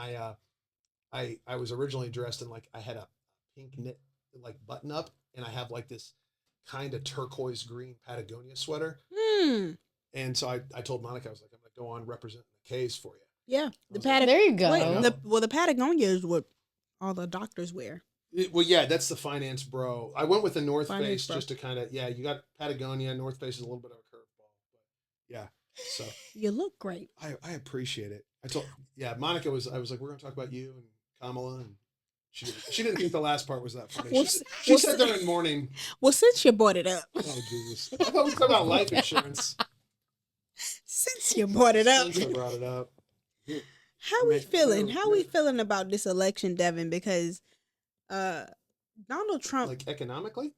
I was originally dressed in I had a pink knit button up, and I have this kind of turquoise green Patagonia sweater. And so I told Monica, I was like, I'm gonna go on representing the case for you. Yeah, There you go. The Patagonia is what all the doctors wear. Well, yeah, that's the finance bro. I went with the North Finance Face bro. just to kind of you got Patagonia. North Face is a little bit of a curveball, but yeah. So You look great. I appreciate it. Monica I was like, we're gonna talk about you and Kamala, and she didn't think the last part was that funny. She said there in morning. Well, since you brought it up. Oh Jesus! I thought we were talking about life insurance. Since you brought it up. Since I brought it up. How we feeling? How we feeling about this election, Devin? Because Donald Trump, Like economically,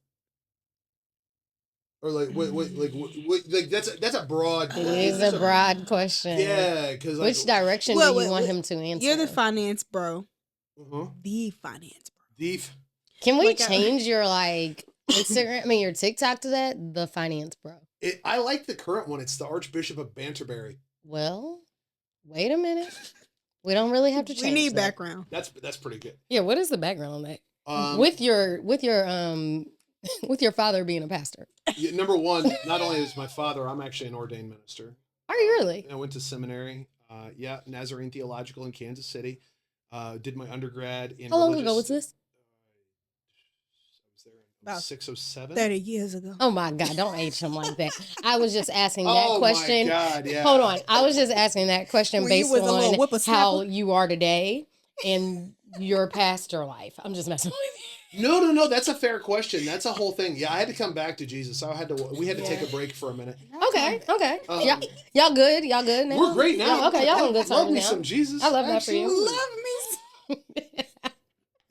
or that's a broad. It is a broad question. Yeah, because Which direction do you want him to answer? You're the finance bro. Uh-huh. The finance bro. Deef. Can we change your Instagram? I mean, your TikTok to that? The finance bro. I like the current one. It's the Archbishop of Banterbury. Well, wait a minute. We don't really have to change. We need that. background. That's pretty good. Yeah, what is the background on that? With your father being a pastor. Number one, not only is my father, I'm actually an ordained minister. Are you really? I went to seminary. Nazarene Theological in Kansas City. Did my undergrad in. How long ago was this? I was there in About 607. 30 years ago. Oh my God! Don't age him like that. I was just asking that question. Oh my God! Yeah. Hold on. I was just asking that question When you based was a little on whippersnapper? how you are today in your pastor life. I'm just messing with you. No. That's a fair question. That's a whole thing. Yeah, I had to come back to Jesus. So we had to take a break for a minute. Okay. Y'all good? Y'all good now? We're great now. Okay, y'all on good Love terms me now. some Jesus. I love that for you. Absolutely. Love me.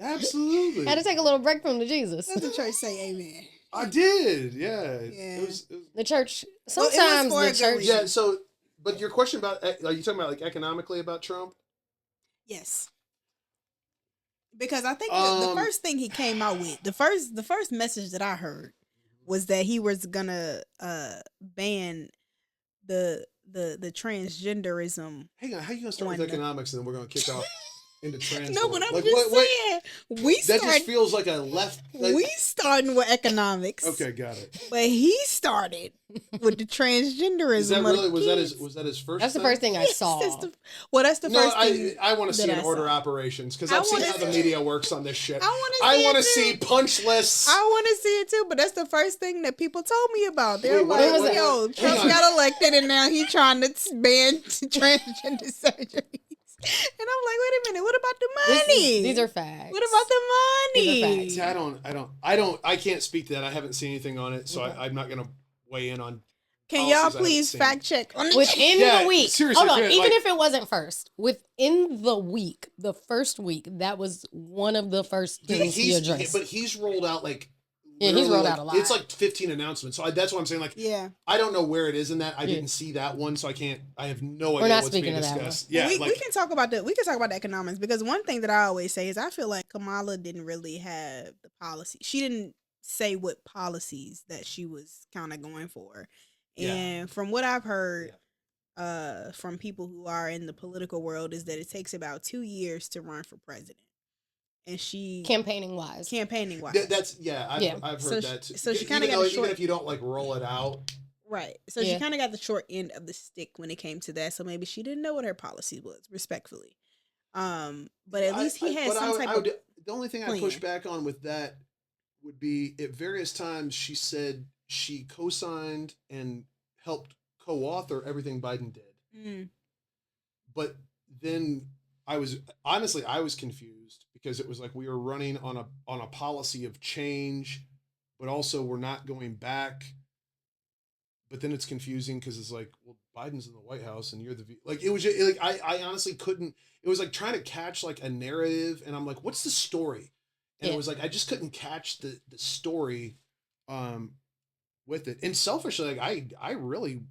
Absolutely. Had to take a little break from the Jesus. Let the church say amen. I did. Yeah. Yeah. It was The church. Well, it was Sometimes for a the good church. reason. yeah. So, but your question about are you talking about economically about Trump? Yes. Because I think the first thing he came out with, the first message that I heard was that he was gonna ban the transgenderism. Hang on. How you gonna start with economics and then we're gonna kick off? into transport. No, but I'm like, just what, saying. We that start. just feels like a left. Like, We starting with economics. okay, got it. But he started with the transgenderism. Is that of really the was that kids. his first? That's the thing? first thing I Yes, saw. that's the No, first thing. I want to see that an I order saw. operations because I I've seen wanna how the see- media works on this shit. I I want want to see punch lists. I want to see it too, but that's the first thing that people told me about. They're Wait, like, what- "Yo, hang Trump on. got elected, and now he trying to ban transgender surgeries." And I'm like, "Wait a minute, what about the money? These are facts. What about the These are money?" facts. See, I can't speak to that. I haven't seen anything on it, so I'm not gonna weigh in on. Can policies I y'all haven't please seen. fact check on Within Yeah, the week. seriously, Hold on. like- Even if it wasn't first, within the week, the first week, that was one of the first things he addressed. But he's rolled out like. Yeah, he's literally, rolled like, out a lot. It's like 15 announcements, so that's what I'm saying. Like, Yeah. I don't know where it is in that. I Yeah. didn't see that one, so I can't. I have no We're idea not what's speaking being to that one. discussed. Yeah, we like, can talk about the economics, because one thing that I always say is I feel like Kamala didn't really have the policy. She didn't say what policies that she was kind of going for. Yeah. And from what I've heard from people who are in the political world is that it takes about 2 years to run for president. And she Campaigning wise. that's I've So heard she- that. Too. so she Even kinda got though- a short- even if you don't like roll it out. Right. So Yeah. she kind of got the short end of the stick when it came to that. So maybe she didn't know what her policy was, respectfully. But at least he had some type of. The only thing I plan. push back on with that would be at various times she said she co-signed and helped co-author everything Biden did. Mm. But then I was confused because it was like we were running on a policy of change, but also we're not going back. But then it's confusing because it's like, well, Biden's in the White House and you're like, it was just, like I honestly couldn't. It was like trying to catch like a narrative, and I'm like, what's the story? And Yeah. it was like I just couldn't catch the story with it. And selfishly, like I really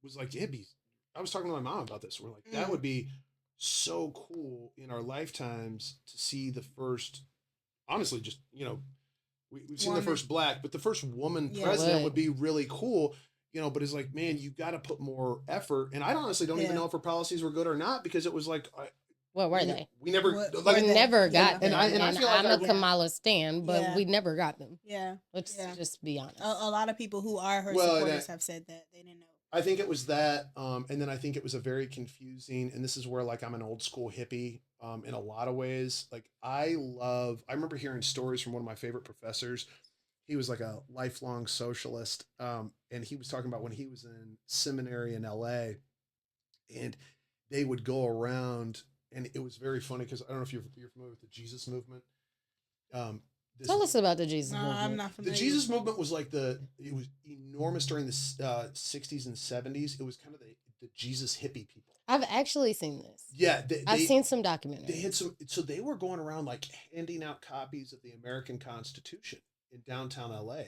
was like, I was talking to my mom about this. We're like, that would be so cool in our lifetimes to see the first, honestly, just, we've seen the first black, but the first woman Yeah, president would. would be really cool, but it's like, man, you got to put more effort. And I honestly don't even Yeah. know if her policies were good or not, because it was like, What were they? we never, What- like, We never got and them. I feel like I'm a I- Kamala stan, but Yeah. we never got them. Yeah. Let's Yeah. just be honest. A lot of people who are her Well, supporters have said that they didn't know. I think it was that, and then I think it was a very confusing, and this is where like I'm an old school hippie in a lot of ways. Like I remember hearing stories from one of my favorite professors. He was like a lifelong socialist, and he was talking about when he was in seminary in LA, and they would go around, and it was very funny because I don't know if you're familiar with the Jesus movement. Tell us about the Jesus No, movement. I'm not The familiar. Jesus movement was like it was enormous during the 60s and 70s. It was kind of the Jesus hippie people. I've actually seen this. Yeah. I've seen some documentaries. They had so they were going around like handing out copies of the American Constitution in downtown LA.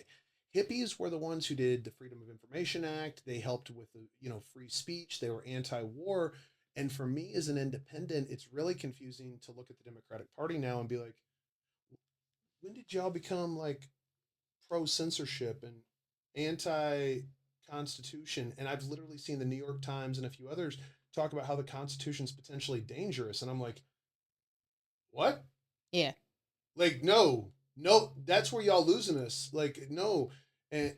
Hippies were the ones who did the Freedom of Information Act. They helped with the, free speech. They were anti-war. And for me as an independent, it's really confusing to look at the Democratic Party now and be like, when did y'all become like pro censorship and anti Constitution? And I've literally seen the New York Times and a few others talk about how the Constitution's potentially dangerous. And I'm like, what? Yeah. Like, no, that's where y'all losing us. Like, no. And,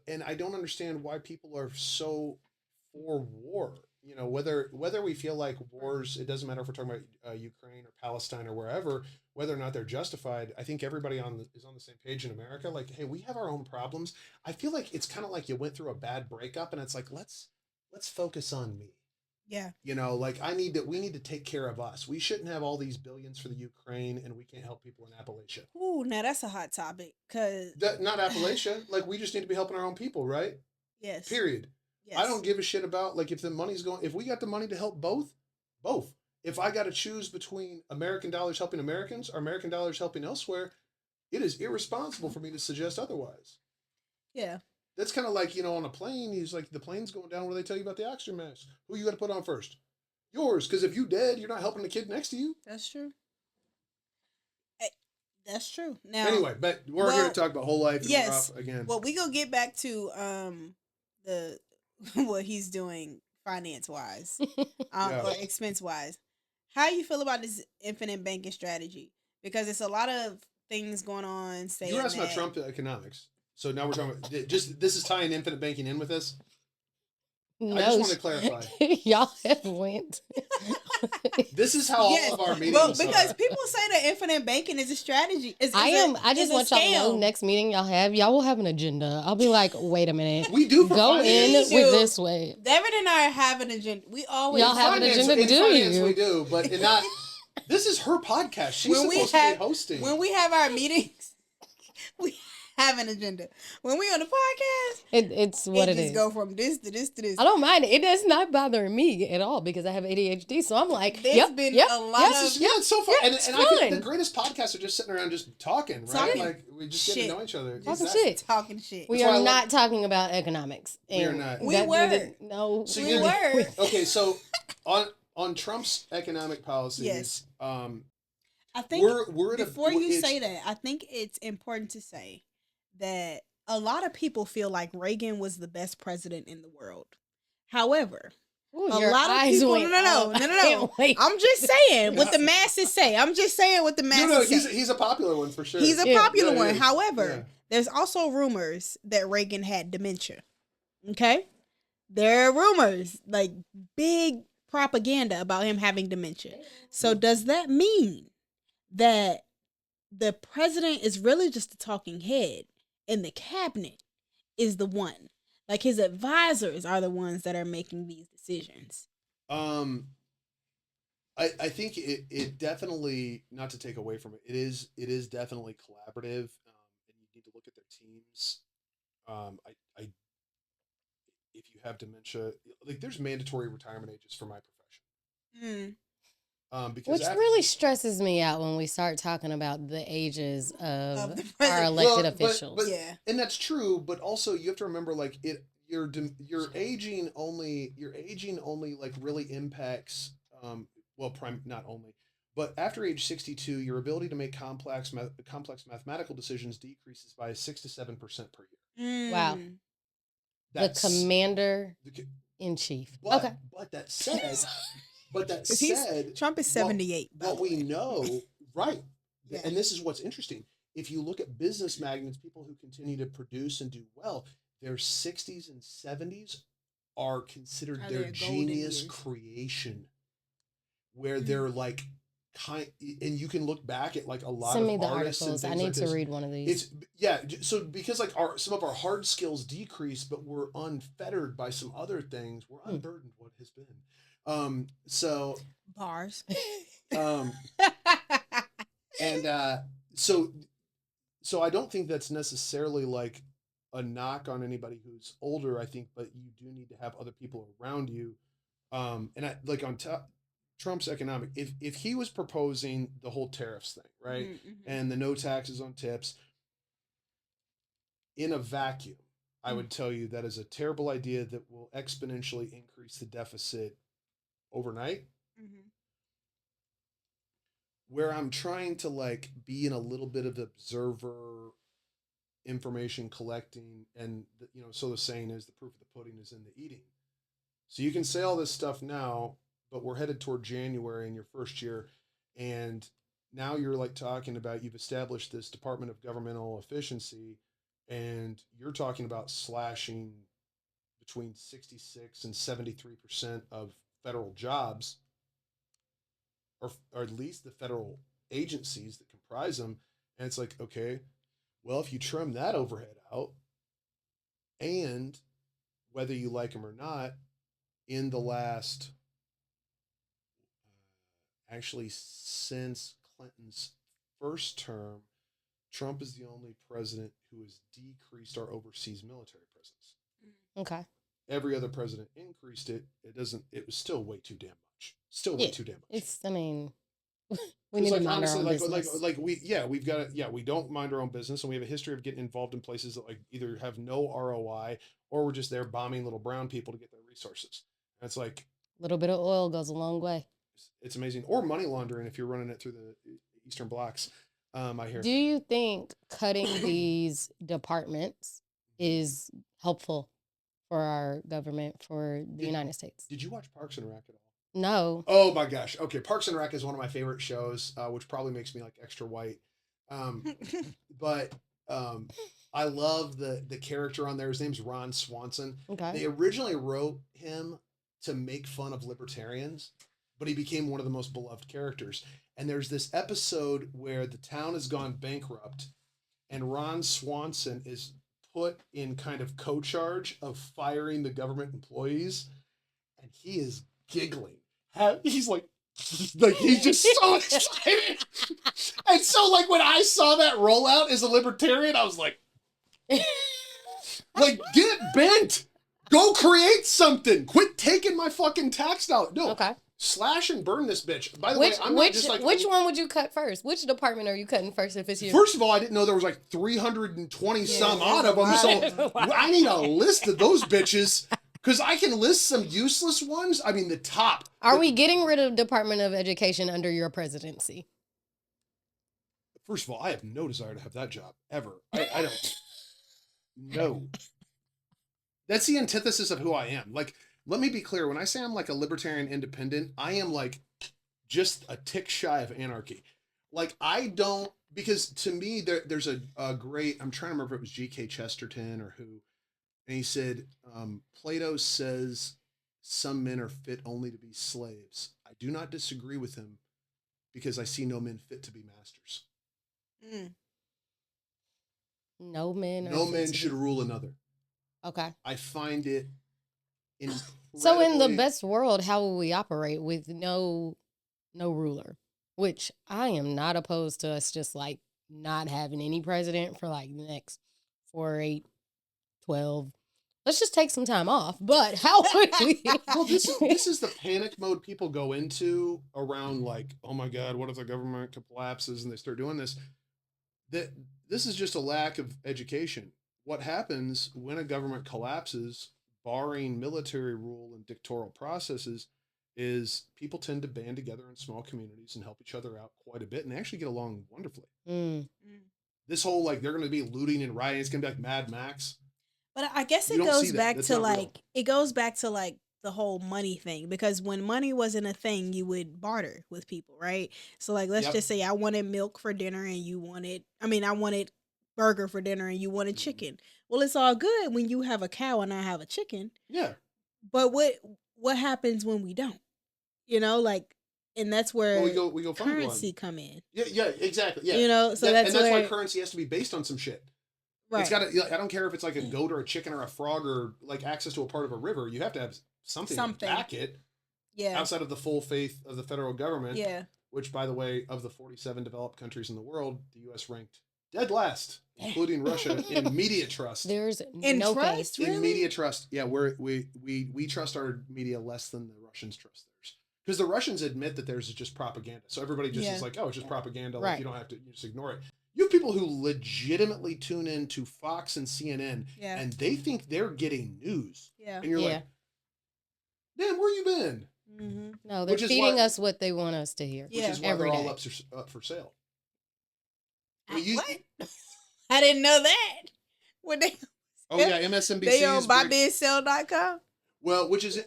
and I don't understand why people are so for war. Whether we feel like wars, it doesn't matter if we're talking about Ukraine or Palestine or wherever, whether or not they're justified. I think everybody is on the same page in America. Like, hey, we have our own problems. I feel like it's kind of like you went through a bad breakup, and it's like let's focus on me. Yeah. Like we need to take care of us. We shouldn't have all these billions for the Ukraine, and we can't help people in Appalachia. Ooh, now that's a hot topic. Not Appalachia. Like, we just need to be helping our own people, right? Yes. Period. Yes. I don't give a shit about like if the money's going. If we got the money to help both. If I got to choose between American dollars helping Americans or American dollars helping elsewhere, it is irresponsible for me to suggest otherwise. Yeah. That's kind of like, on a plane, he's like, the plane's going down where they tell you about the oxygen mask. Who you got to put on first? Yours, because if you dead, you're not helping the kid next to you. That's true. That's true. Now, Anyway, but we're here to talk about whole life. And yes. we're off again. Well, we gonna get back to the what he's doing finance wise, Yeah. or expense wise. How you feel about this infinite banking strategy? Because it's a lot of things going on. Saying You were asking that, about Trump economics. So now we're talking about just this is tying infinite banking in with this. No, I just want to clarify. Y'all have went. This is how Yes, all of our meetings well, because are. people say that infinite banking is a strategy. I just want y'all to know next meeting y'all will have an agenda. I'll be like, wait a minute. We do for Go in finance. with this way. Devin and I have an agenda. We always Y'all have an Finance- agenda, in do finance you? we do, but in not. This is her podcast. She's supposed to be hosting. When we have our meetings, we have an agenda. When we on the podcast, It's what it just is. go from this to this to this. I don't mind it. It does not bother me at all because I have ADHD. So I'm like, There's been a lot of Yeah, it's so fun. Yeah, and it's and I think fun. the greatest podcasts are just sitting around just talking, right? Talking. Like we just get to Shit. know each other. Talking Exactly. shit. talking shit. We That's why I are love- not talking about economics. We are And not. We that- were. No. So We you're- were. Okay, so on Trump's economic policies, Yes. I think we're at before you it's- say that, I think it's important to say that a lot of people feel like Reagan was the best president in the world. However, Ooh, a your lot of eyes people. went No. up. I can't wait. I'm just saying what the masses say. I'm just saying what the masses No, say. he's a popular one for sure. He's a Yeah. popular Yeah, one. yeah. However, Yeah. there's also rumors that Reagan had dementia. Okay? There are rumors, like big propaganda about him having dementia. So does that mean that the president is really just a talking head and the cabinet is the one? Like his advisors are the ones that are making these decisions. I think it definitely, not to take away from it, it is definitely collaborative, and you need to look at their teams. I if you have dementia, like there's mandatory retirement ages for my profession. Because Which really stresses me out when we start talking about the ages of Of the our president. elected Well, officials. but- Yeah. and that's true, but also you have to remember, like your aging only like really impacts not only, but after age 62 your ability to make complex mathematical decisions decreases by 6 to 7% per year. Wow. Mm. The commander the- in chief. but, Okay. but that said but that 'Cause he's- said Trump is 78. by what the we way. know, right? Yeah. And this is what's interesting. If you look at business magnates, people who continue to produce and do well, their 60s and 70s are considered Are their their golden genius years. creation, where they're like and you can look back at like a lot Send of me the artists and articles. I things need like to this. read one of these. So because like some of our hard skills decrease, but we're unfettered by some other things. We're unburdened. What has been, so Bars. and so I don't think that's necessarily like a knock on anybody who's older. I think, but you do need to have other people around you. And I like on top. Trump's economic, if he was proposing the whole tariffs thing, right, Mhm. and the no taxes on tips, in a vacuum, I would tell you that is a terrible idea that will exponentially increase the deficit overnight. Mhm. Where I'm trying to like be in a little bit of observer information collecting, and so the saying is the proof of the pudding is in the eating. So you can say all this stuff now, but we're headed toward January in your first year, and now you're like talking about you've established this Department of Governmental Efficiency, and you're talking about slashing between 66 and 73% of federal jobs, or at least the federal agencies that comprise them. And it's like, okay, well, if you trim that overhead out, and whether you like them or not, in the last actually since Clinton's first term, Trump is the only president who has decreased our overseas military presence. Okay. Every other president increased it. It was still way too damn much. Still way Yeah, too damn much. I mean, we It's need like, to mind our honestly, own business. we've got to, we don't mind our own business, and we have a history of getting involved in places that like either have no ROI or we're just there bombing little brown people to get their resources. And it's like, A little bit of oil goes a long way. it's amazing. Or money laundering if you're running it through the Eastern blocks. I hear. Do you think cutting these departments is helpful for our government, for the United States? Did you watch Parks and Rec at all? No. Oh my gosh. Okay, Parks and Rec is one of my favorite shows, which probably makes me like extra white. Um, but I love the character on there. His name's Ron Swanson. Okay. They originally wrote him to make fun of libertarians, but he became one of the most beloved characters. And there's this episode where the town has gone bankrupt, and Ron Swanson is put in kind of co-charge of firing the government employees, and he is giggling. He's like he's just so excited. And so like when I saw that rollout as a libertarian, I was like get bent. Go create something. Quit taking my fucking tax dollar. No. Okay. Slash and burn this bitch. By the way, I'm not just like which one would you cut first? Which department are you cutting first if it's you? First of all, I didn't know there was like 320 some odd of them. So I need a list of those bitches. Because I can list some useless ones. I mean, the top. Are we getting rid of Department of Education under your presidency? First of all, I have no desire to have that job ever. I don't. No. That's the antithesis of who I am. Like, let me be clear. When I say I'm like a libertarian independent, I am like just a tick shy of anarchy. Like, I don't, because to me, there's a great, I'm trying to remember if it was G.K. Chesterton or who. And he said, Plato says some men are fit only to be slaves. I do not disagree with him because I see no men fit to be masters. No men. No men should rule another. Okay. I find it incredibly... So in the best world, how will we operate with no ruler? Which I am not opposed to us just like not having any president for like the next 4, 8, 12. Let's just take some time off. But how would we? Well, this is the panic mode people go into around like, oh my God, what if the government collapses and they start doing this? This is just a lack of education. What happens when a government collapses, barring military rule and dictatorial processes, is people tend to band together in small communities and help each other out quite a bit and actually get along wonderfully. This whole like they're going to be looting and rioting, it's going to be like Mad Max. But I guess it goes back to like the whole money thing, because when money wasn't a thing, you would barter with people, right? So like let's just say I wanted milk for dinner and I wanted burger for dinner and you wanted chicken. Well, it's all good when you have a cow and I have a chicken. Yeah. But what happens when we don't? You know, like, and that's where we go currency come in. Yeah, exactly. Yeah. You know, so that's why currency has to be based on some shit. Right. It's got to. I don't care if it's like a goat or a chicken or a frog or like access to a part of a river. You have to have something. To back it. Yeah. Outside of the full faith of the federal government. Yeah. Which, by the way, of the 47 developed countries in the world, the U.S. ranked dead last, including Russia, in media trust. There's no faith in media trust. Yeah, we trust our media less than the Russians trust theirs, because the Russians admit that theirs is just propaganda. So everybody just is like, oh, it's just propaganda. Like, you don't have to, you just ignore it. You have people who legitimately tune in to Fox and CNN, and they think they're getting news. Yeah, and you're like, damn, where you been? Mm-hmm. No, they're feeding us what they want us to hear. Which is why they're all up for sale. I mean, what? I didn't know that. What they? Oh yeah, MSNBC. They own buybidSell.com. Well, which is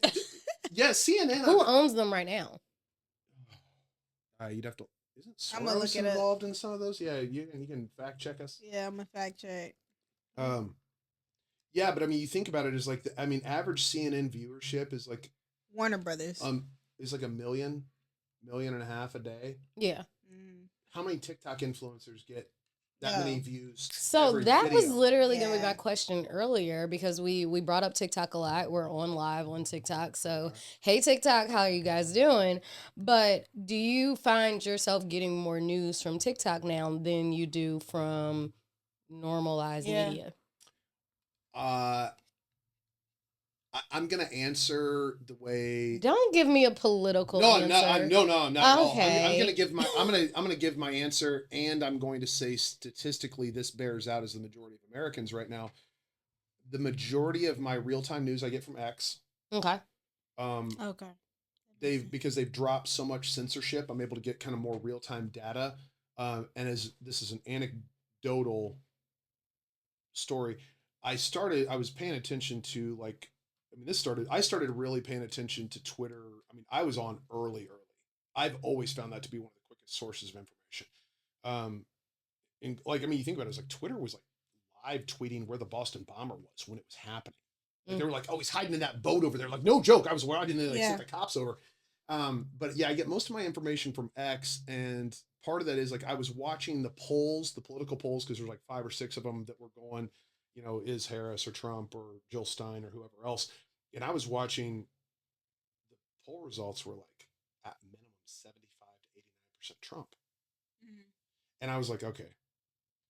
CNN. Who owns them right now? You'd have to. Isn't Soros involved in some of those? Yeah, you can fact check us. Yeah, I'm a fact check. Yeah, but I mean, you think about it as like, average CNN viewership is like Warner Brothers. Is like 1.5 million a day. Yeah. How many TikTok influencers get that many views? So that was literally going to be my question earlier, because we brought up TikTok a lot. We're on live on TikTok. So, hey, TikTok, how are you guys doing? But do you find yourself getting more news from TikTok now than you do from normalized media? I'm gonna answer the way. Don't give me a political answer. No, I'm not. Okay. I'm gonna give my answer, and I'm going to say statistically this bears out as the majority of Americans right now. The majority of my real-time news I get from X. Okay. Because they've dropped so much censorship, I'm able to get kind of more real-time data. And as this is an anecdotal story, I was paying attention to like I mean, I started really paying attention to Twitter. I mean, I was on early. I've always found that to be one of the quickest sources of information. And like, I mean, you think about it, it's like Twitter was like live tweeting where the Boston bomber was when it was happening. Like, they were like, oh, he's hiding in that boat over there. Like, no joke. I was where I didn't like sent the cops over. But yeah, I get most of my information from X, and part of that is like I was watching the polls, the political polls, because there's like 5 or 6 of them that were going, you know, is Harris or Trump or Jill Stein or whoever else. And I was watching the poll results were like at minimum 75 to 89% Trump. And I was like, okay,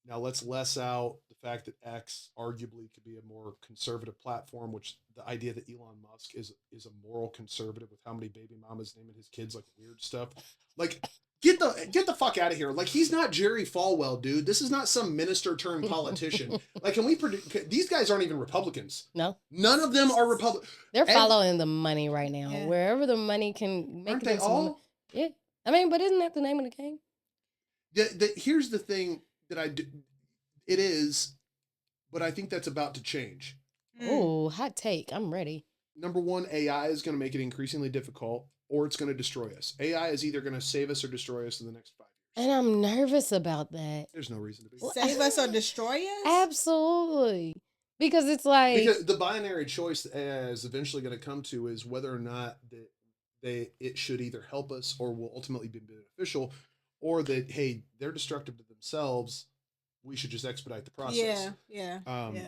now let's less out the fact that X arguably could be a more conservative platform, which the idea that Elon Musk is a moral conservative with how many baby mamas naming his kids like weird stuff. Like, get the fuck out of here. Like, he's not Jerry Falwell, dude. This is not some minister turned politician. Like, these guys aren't even Republicans. No. None of them are Republicans. They're following the money right now. Yeah. Wherever the money can make Aren't they all? Yeah. I mean, but isn't that the name of the game? Here's the thing that I do. It is, but I think that's about to change. Oh, hot take. I'm ready. Number one, AI is going to make it increasingly difficult, or it's going to destroy us. AI is either going to save us or destroy us in the next 5 years. And I'm nervous about that. There's no reason to be. Save us or destroy us? Absolutely. Because it's like... Because the binary choice that AI is eventually going to come to is whether or not that it should either help us or will ultimately be beneficial, or that, hey, they're destructive to themselves. We should just expedite the process. Yeah.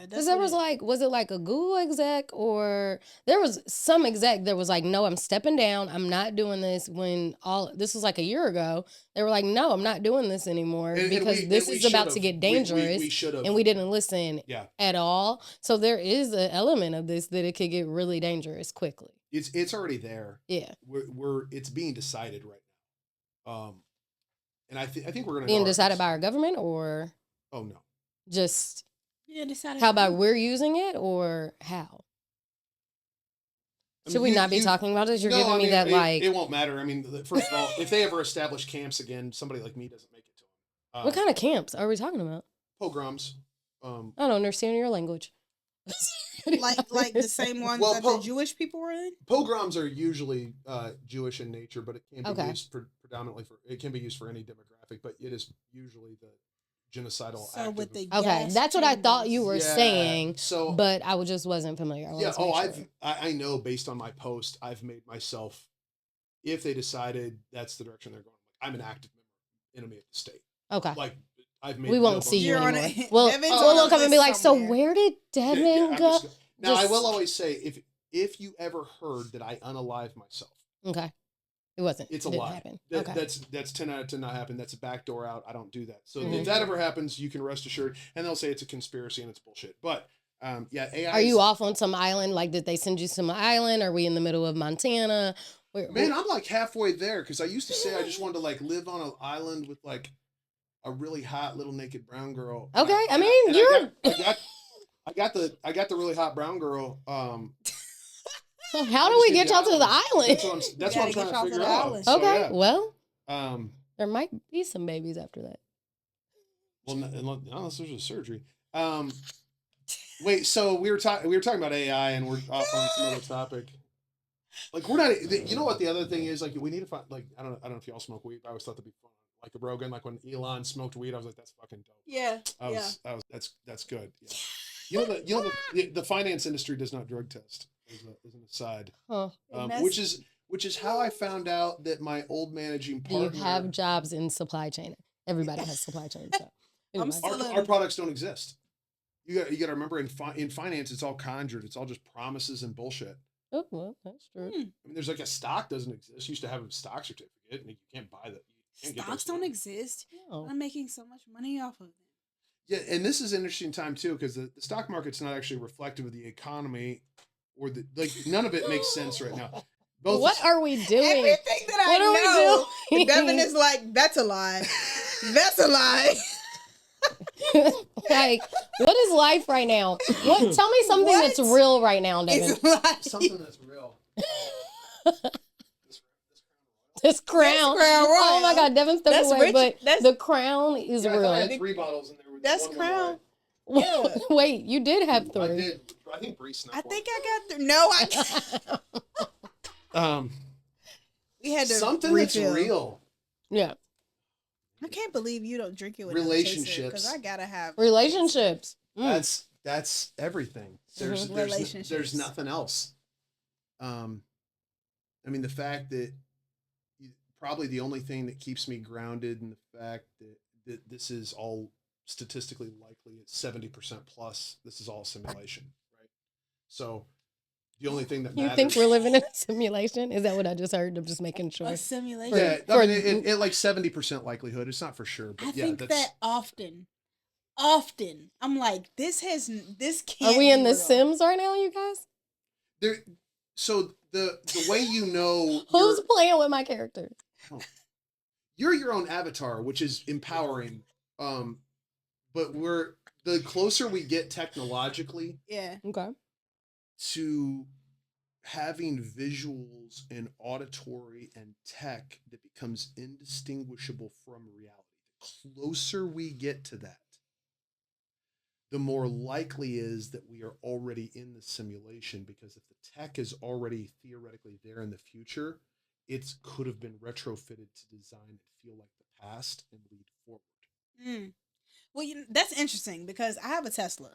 Because there was was it like a Google exec, or there was some exec that was like, no, I'm stepping down. I'm not doing this. When this was like a year ago, they were like, no, I'm not doing this anymore because this is about to get dangerous. We should have. And we didn't listen at all. So there is an element of this that it could get really dangerous quickly. It's already there. Yeah. It's being decided right now. And I think we're going to being decided by our government, or... Oh, no. Just decided. How about we're using it, or how? Should we not be talking about this? You're giving me that it won't matter. I mean, first of all, if they ever establish camps again, somebody like me doesn't make it to them. What kind of camps are we talking about? Pogroms. I don't understand your language. like the same ones that the Jewish people were in? Pogroms are usually Jewish in nature, but it can be used predominantly it can be used for any demographic, but it is usually the genocidal act. With the that's what I thought you were saying. So, but I just wasn't familiar. I know based on my post, I've made myself. If they decided that's the direction they're going, I'm an active enemy of the state. Okay, like I've made. We won't see you anymore. We'll look up and be like, somewhere. So where did Devin go? Now I will always say, if you ever heard that I unalived myself, okay. It wasn't. It's a lie. Happen. That's 10 out of 10 not happen. That's a backdoor out. I don't do that. So if that ever happens, you can rest assured. And they'll say it's a conspiracy and it's bullshit. But AI. Are you off on some island? Like, did they send you to some island? Are we in the middle of Montana? Man, I'm like halfway there because I used to say I just wanted to like live on an island with like a really hot little naked brown girl. Okay, I got the really hot brown girl. So how do we get y'all to the island? That's what I'm trying to figure out. Okay, well, there might be some babies after that. Well, unless there's a surgery. Wait, so we were talking about AI, and we're off on some other topic. Like, we're not. You know what the other thing is? Like, we need to find. Like, I don't know if y'all smoke weed. I always thought that'd be fun. Like a Rogan. Like when Elon smoked weed, I was like, that's fucking dope. Yeah. That's good. Yeah. You know the finance industry does not drug test. As an aside, which is how I found out that my old managing partner. You have jobs in supply chain. Everybody has supply chain. So our products don't exist. You got to remember in finance, it's all conjured. It's all just promises and bullshit. Oh well, that's true. I mean, there's like a stock doesn't exist. You used to have a stock certificate, and you can't buy that. Stocks don't exist. No. I'm making so much money off of them. Yeah, and this is an interesting time too because the stock market's not actually reflective of the economy. Or none of it makes sense right now. What are we doing? Everything that I know, Devin is like, that's a lie. That's a lie. Like, what is life right now? Tell me something that's real right now, Devin. Something that's real. This crown. Oh my God, Devin stepped away, but the crown is real. I had 3 bottles in there. That's crown. Yeah. Wait, you did have 3. I think Bree snuck I one. think I got through. No, I. We had to Something refill. that's real. Yeah. I can't believe you don't drink it with Relationships. because I gotta have Relationships. That's everything. There's Relationships. nothing else. I mean, the fact that probably the only thing that keeps me grounded in the fact that this is all statistically likely at 70% plus. This is all simulation, right? So the only thing that You matters. think we're living in a simulation? Is that what I just heard? I'm just making sure. a simulation. Yeah, For- I mean, it like 70% likelihood. It's not for sure, but I yeah, think that's that often. I'm like, this can't. Are we in be The real. Sims right now, you guys? there. So the way you know Who's playing with my character? you're your own avatar, which is empowering. But the closer we get technologically Yeah. Okay. to having visuals and auditory and tech that becomes indistinguishable from reality. The closer we get to that, the more likely is that we are already in the simulation, because if the tech is already theoretically there in the future, it could have been retrofitted to design and feel like the past and lead forward. Mm. Well, that's interesting because I have a Tesla.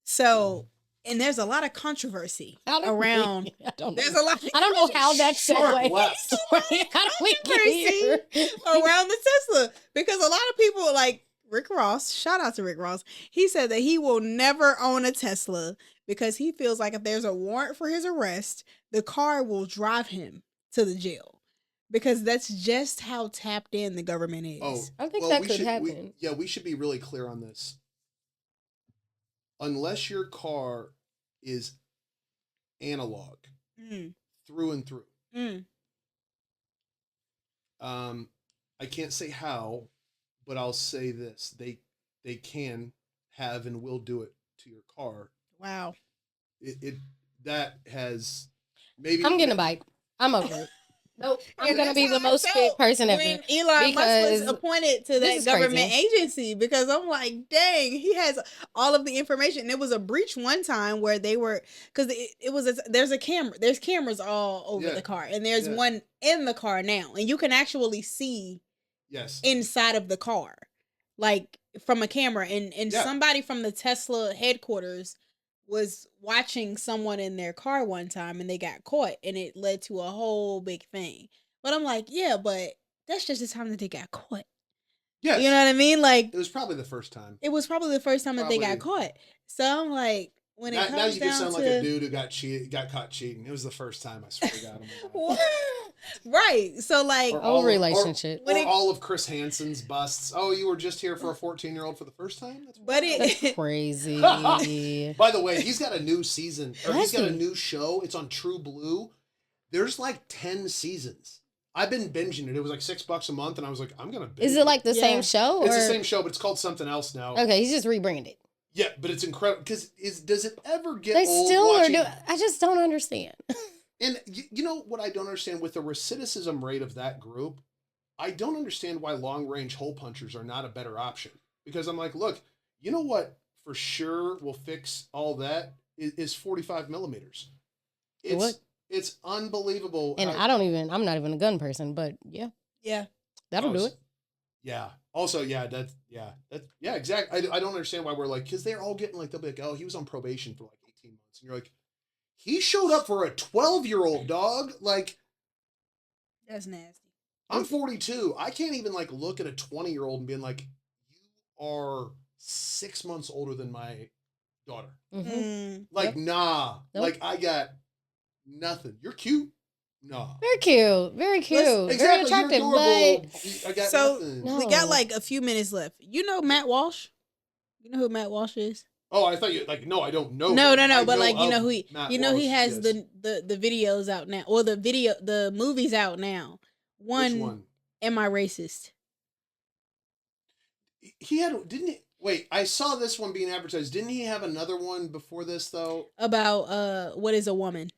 So, and there's a lot of controversy around. I don't know. There's a lot. I don't know how that's Sharp segue. left. How do we get here? around the Tesla because a lot of people like Rick Ross. Shout out to Rick Ross. He said that he will never own a Tesla because he feels like if there's a warrant for his arrest, the car will drive him to the jail. Because that's just how tapped in the government is. Oh, I think well, that we could should- happen. we should be really clear on this. Unless your car is analog Mm, through and through, mm. I can't say how, but I'll say this: they can have and will do it to your car. Wow. It that has maybe I'm getting a bike. I'm over it. Nope. I'm And going to be that's the how I most fit felt person ever. when Elon Musk was because appointed to this that is government crazy. agency because I'm like, dang, he has all of the information. And it was a breach one time where they were because there's a camera, there's cameras all over Yeah. the car, and there's Yeah. one in the car now, and you can actually see yes. inside of the car, like from a camera, and Yeah. somebody from the Tesla headquarters was watching someone in their car one time and they got caught and it led to a whole big thing. But I'm like, yeah, but that's just the time that they got caught. Yes. You know what I mean? Like It was probably the first time. it was probably the first time that they got Probably. caught. So I'm like, when it Now comes you down just sound to like a dude who got caught cheating. It was the first time, I swear to God. Oh my God. right. So like Or Old relationship. When Or it- all of Chris Hansen's busts. Oh, you were just here for a 14-year-old for the first time? That's but That's it crazy. By the way, he's got a new season, or he's got a Does he? new show. It's on True Blue. There's like 10 seasons. I've been binging it. It was like $6 a month, and I was like, I'm gonna binge Is it like the Yeah. same show? It's or? the same show, but it's called something else now. Okay, he's just rebranded. Yeah, but it's incredible because does it ever get They old still are watching? doing. I just don't understand. And you know what I don't understand with the recidivism rate of that group, I don't understand why long range hole punchers are not a better option. Because I'm like, look, you know what for sure will fix all that is 45 millimeters. What? It's unbelievable. And I'm not even a gun person, but yeah, yeah. that'll do it. Yeah. Also, yeah, exactly. I don't understand why we're like, because they're all getting like, they'll be like, oh, he was on probation for like 18 months. And you're like, he showed up for a 12-year-old dog. Like, That's nasty. I'm 42. I can't even like look at a 20-year-old and being like, you are 6 months older than my daughter. Mhm. Mm. Like, Yep. nah. Nope. Like, I got nothing. You're cute. Nah. Very cute, very cute, very Exactly. attractive. You're But adorable. I got So, nothing. No. We got like a few minutes left. You know Matt Walsh? You know who Matt Walsh is? Oh, I thought you like, no, I don't know. No, him. I but like you of know who he, Matt you know he Walsh, has yes. the videos out now, or the movies out now. Which one? Am I racist? He had, didn't he? Wait, I saw this one being advertised. Didn't he have another one before this though? About what is a woman?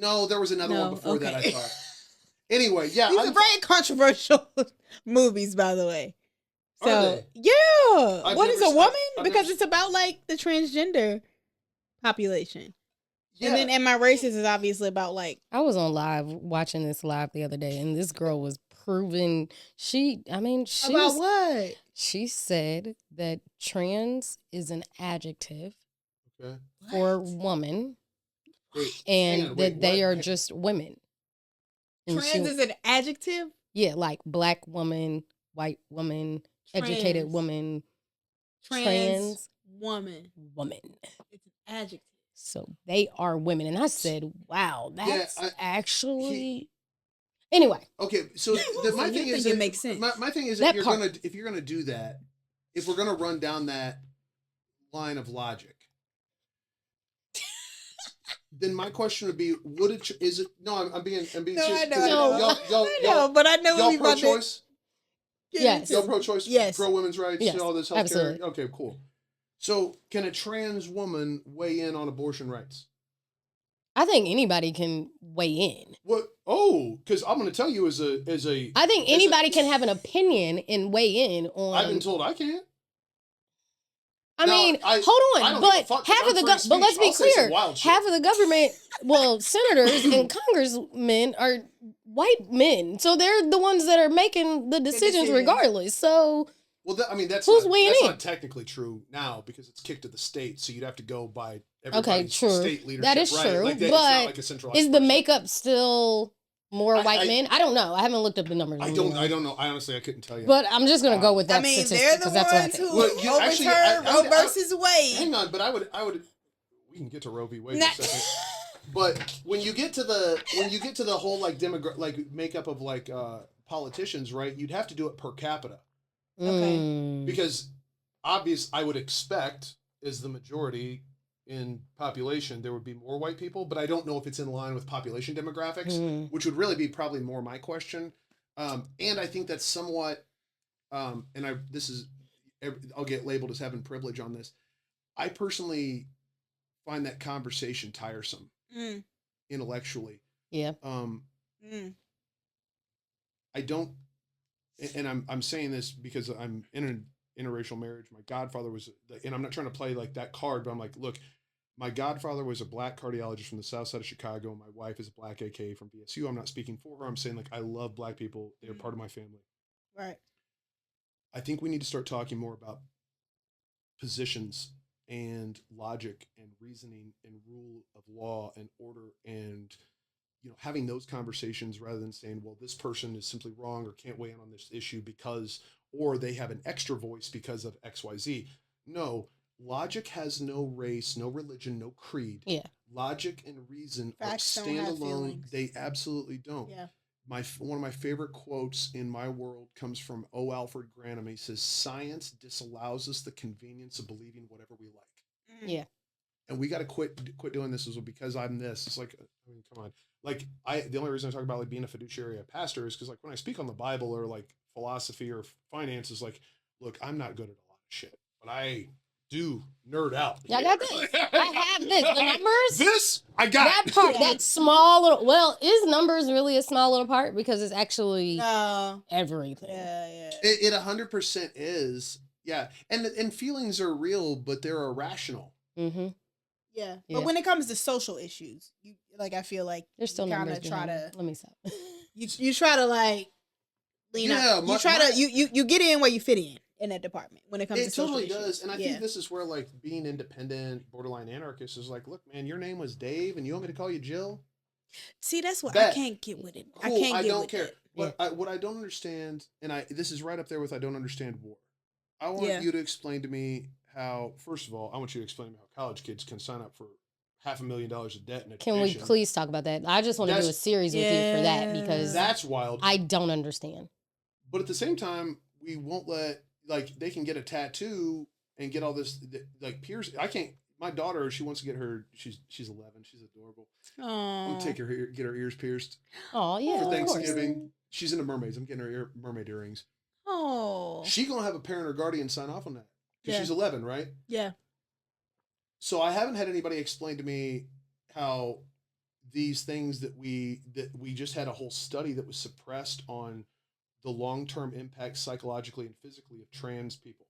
No, there was another No, one before that. I okay. thought. Anyway, yeah, These are very controversial movies, by the way. Are So they? yeah, I've what is never a s- woman? I've Because never it's about like the transgender population. Yeah. And then and my racist is obviously about like I was on live watching this live the other day, and this girl was proving she about what? she said that trans is an adjective Okay. for woman, Wait, and hang on, that wait, they what? are just women. And Trans is an adjective. yeah, like black woman, white woman, educated Trans. woman, Trans woman. woman. It's an adjective. So they are women, and I said, "Wow, that's I- actually." Anyway, Okay, so my You thing think is it that- makes sense. My thing is That if part. you're gonna do that, if we're gonna run down that line of logic, then my question would be: would it? Is it? No, I'm being No, serious. I know, 'Cause I know. I know, but I know what y'all we about to pro-choice. get Yes. Y'all into. pro-choice. Yes. Pro women's rights. Yes, All this healthcare. absolutely. Okay, cool. So, can a trans woman weigh in on abortion rights? I think anybody can weigh in. What? Oh, because I'm going to tell you as a. I think anybody can have an opinion and weigh in on. I've been told I can't. I Now, mean, I hold don't on, give a but fuck 'cause half I'm of the free but let's speech. be I'll say some clear, wild shit. half of the government, well, senators and congressmen are white men, so they're the ones that are making the decisions decisions. regardless. So Well, that's Who's not, weighing that's in? not technically true now because it's kicked to the state, so you'd have to go by okay, everybody's true, state leadership. that is right? true, Like it's but not like a centralized is the person. makeup still more I- white I- men? I don't know. I haven't looked up the numbers. I don't know. I honestly couldn't tell you. But I'm just gonna go with that I mean, statistic they're the because that's what I ones think. who Well, you- overturned actually, I Roe would- versus Wade. Hang on, but I would. We can get to Roe v. Wade in Nah. a second. But when you get to the whole like makeup of like politicians, right? You'd have to do it per capita Okay. because I would expect as the majority in population there would be more white people, but I don't know if it's in line with population demographics, which would really be probably more my question. And I think that's somewhat, I'll get labeled as having privilege on this. I personally find that conversation tiresome intellectually. Yeah. I don't, and I'm saying this because I'm in an interracial marriage. My godfather was, and I'm not trying to play like that card, but I'm like, look, my godfather was a black cardiologist from the south side of Chicago. My wife is a black AKA from VSU. I'm not speaking for her. I'm saying like I love black people. They're part of my family. Right. I think we need to start talking more about positions and logic and reasoning and rule of law and order and having those conversations rather than saying, well, this person is simply wrong or can't weigh in on this issue because, or they have an extra voice because of XYZ. No, logic has no race, no religion, no creed. Yeah. Logic and reason Facts are don't have standalone. feelings. They absolutely don't. Yeah. One of my favorite quotes in my world comes from O. Alfred Granum. He says, "Science disallows us the convenience of believing whatever we like." Yeah. And we got to quit doing this is because I'm this. It's like, I mean, come on. Like the only reason I talk about like being a fiduciary, a pastor is because like when I speak on the Bible or like philosophy or finance is like, look, I'm not good at a lot of shit, but I do nerd out. Yeah, I got this. I have this. The numbers. This I got. That part, that small little. Well, is numbers really a small little part because it's actually No. everything. Yeah. It 100% is. Yeah, and feelings are real, but they're irrational. Mm-hmm. Yeah. Yeah. But when it comes to social issues, you like I feel like There's still you kinda numbers. try behind it. to Let me stop. you try to like lean Yeah, out. my- You try my- to you get in where you fit in that department when it comes to It social totally issues. does, and I Yeah. think this is where like being independent, borderline anarchist is like, look, man, your name was Dave, and you want me to call you Jill? See, that's what Bet. I can't get with it. Cool, I can't get don't with care. it. But what I don't understand, and this is right up there with I don't understand war. I want Yeah. you to explain to me how. First of all, I want you to explain to me how college kids can sign up for $500,000 of debt in education. Can we please talk about that? I just want to do a That's- series with you for that because That's wild. I don't understand. But at the same time, we won't let they can get a tattoo and get all this like pierce. I can't. My daughter, she wants to get her. She's 11. She's adorable. I'm gonna take her get her ears pierced Oh yeah, for of course. Thanksgiving. She's into mermaids. I'm getting her mermaid earrings. Oh. She gonna have a parent or guardian sign off on that because Yeah. she's 11, right? Yeah. So I haven't had anybody explain to me how these things that we just had a whole study that was suppressed on the long-term impact psychologically and physically of trans people.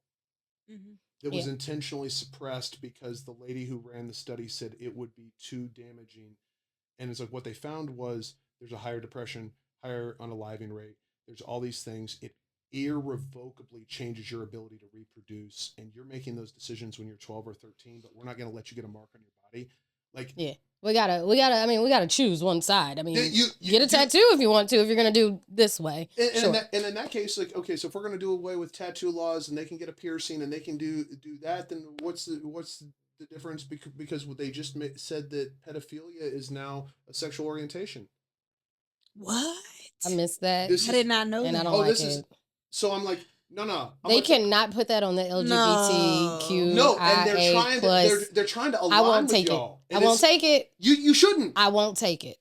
Mm-hmm. that was Yeah. intentionally suppressed because the lady who ran the study said it would be too damaging. And it's like what they found was there's a higher depression, higher unaliving rate. There's all these things. It irrevocably changes your ability to reproduce, and you're making those decisions when you're 12 or 13. But we're not going to let you get a mark on your body. Like, Yeah. We gotta choose one side. I mean, you get a tattoo if you want to, if you're gonna do this way. and, Sure. and in that case, like, okay, so if we're going to do away with tattoo laws and they can get a piercing and they can do that, then what's the difference? Because they just said that pedophilia is now a sexual orientation. What? I missed that. This I did not know and I that. don't like this it. is so. I'm like, no. They cannot put that on the LGBTQ. No, and they're trying plus. to they're trying to align I won't with take y'all. it. I won't take it. You shouldn't. I won't take it.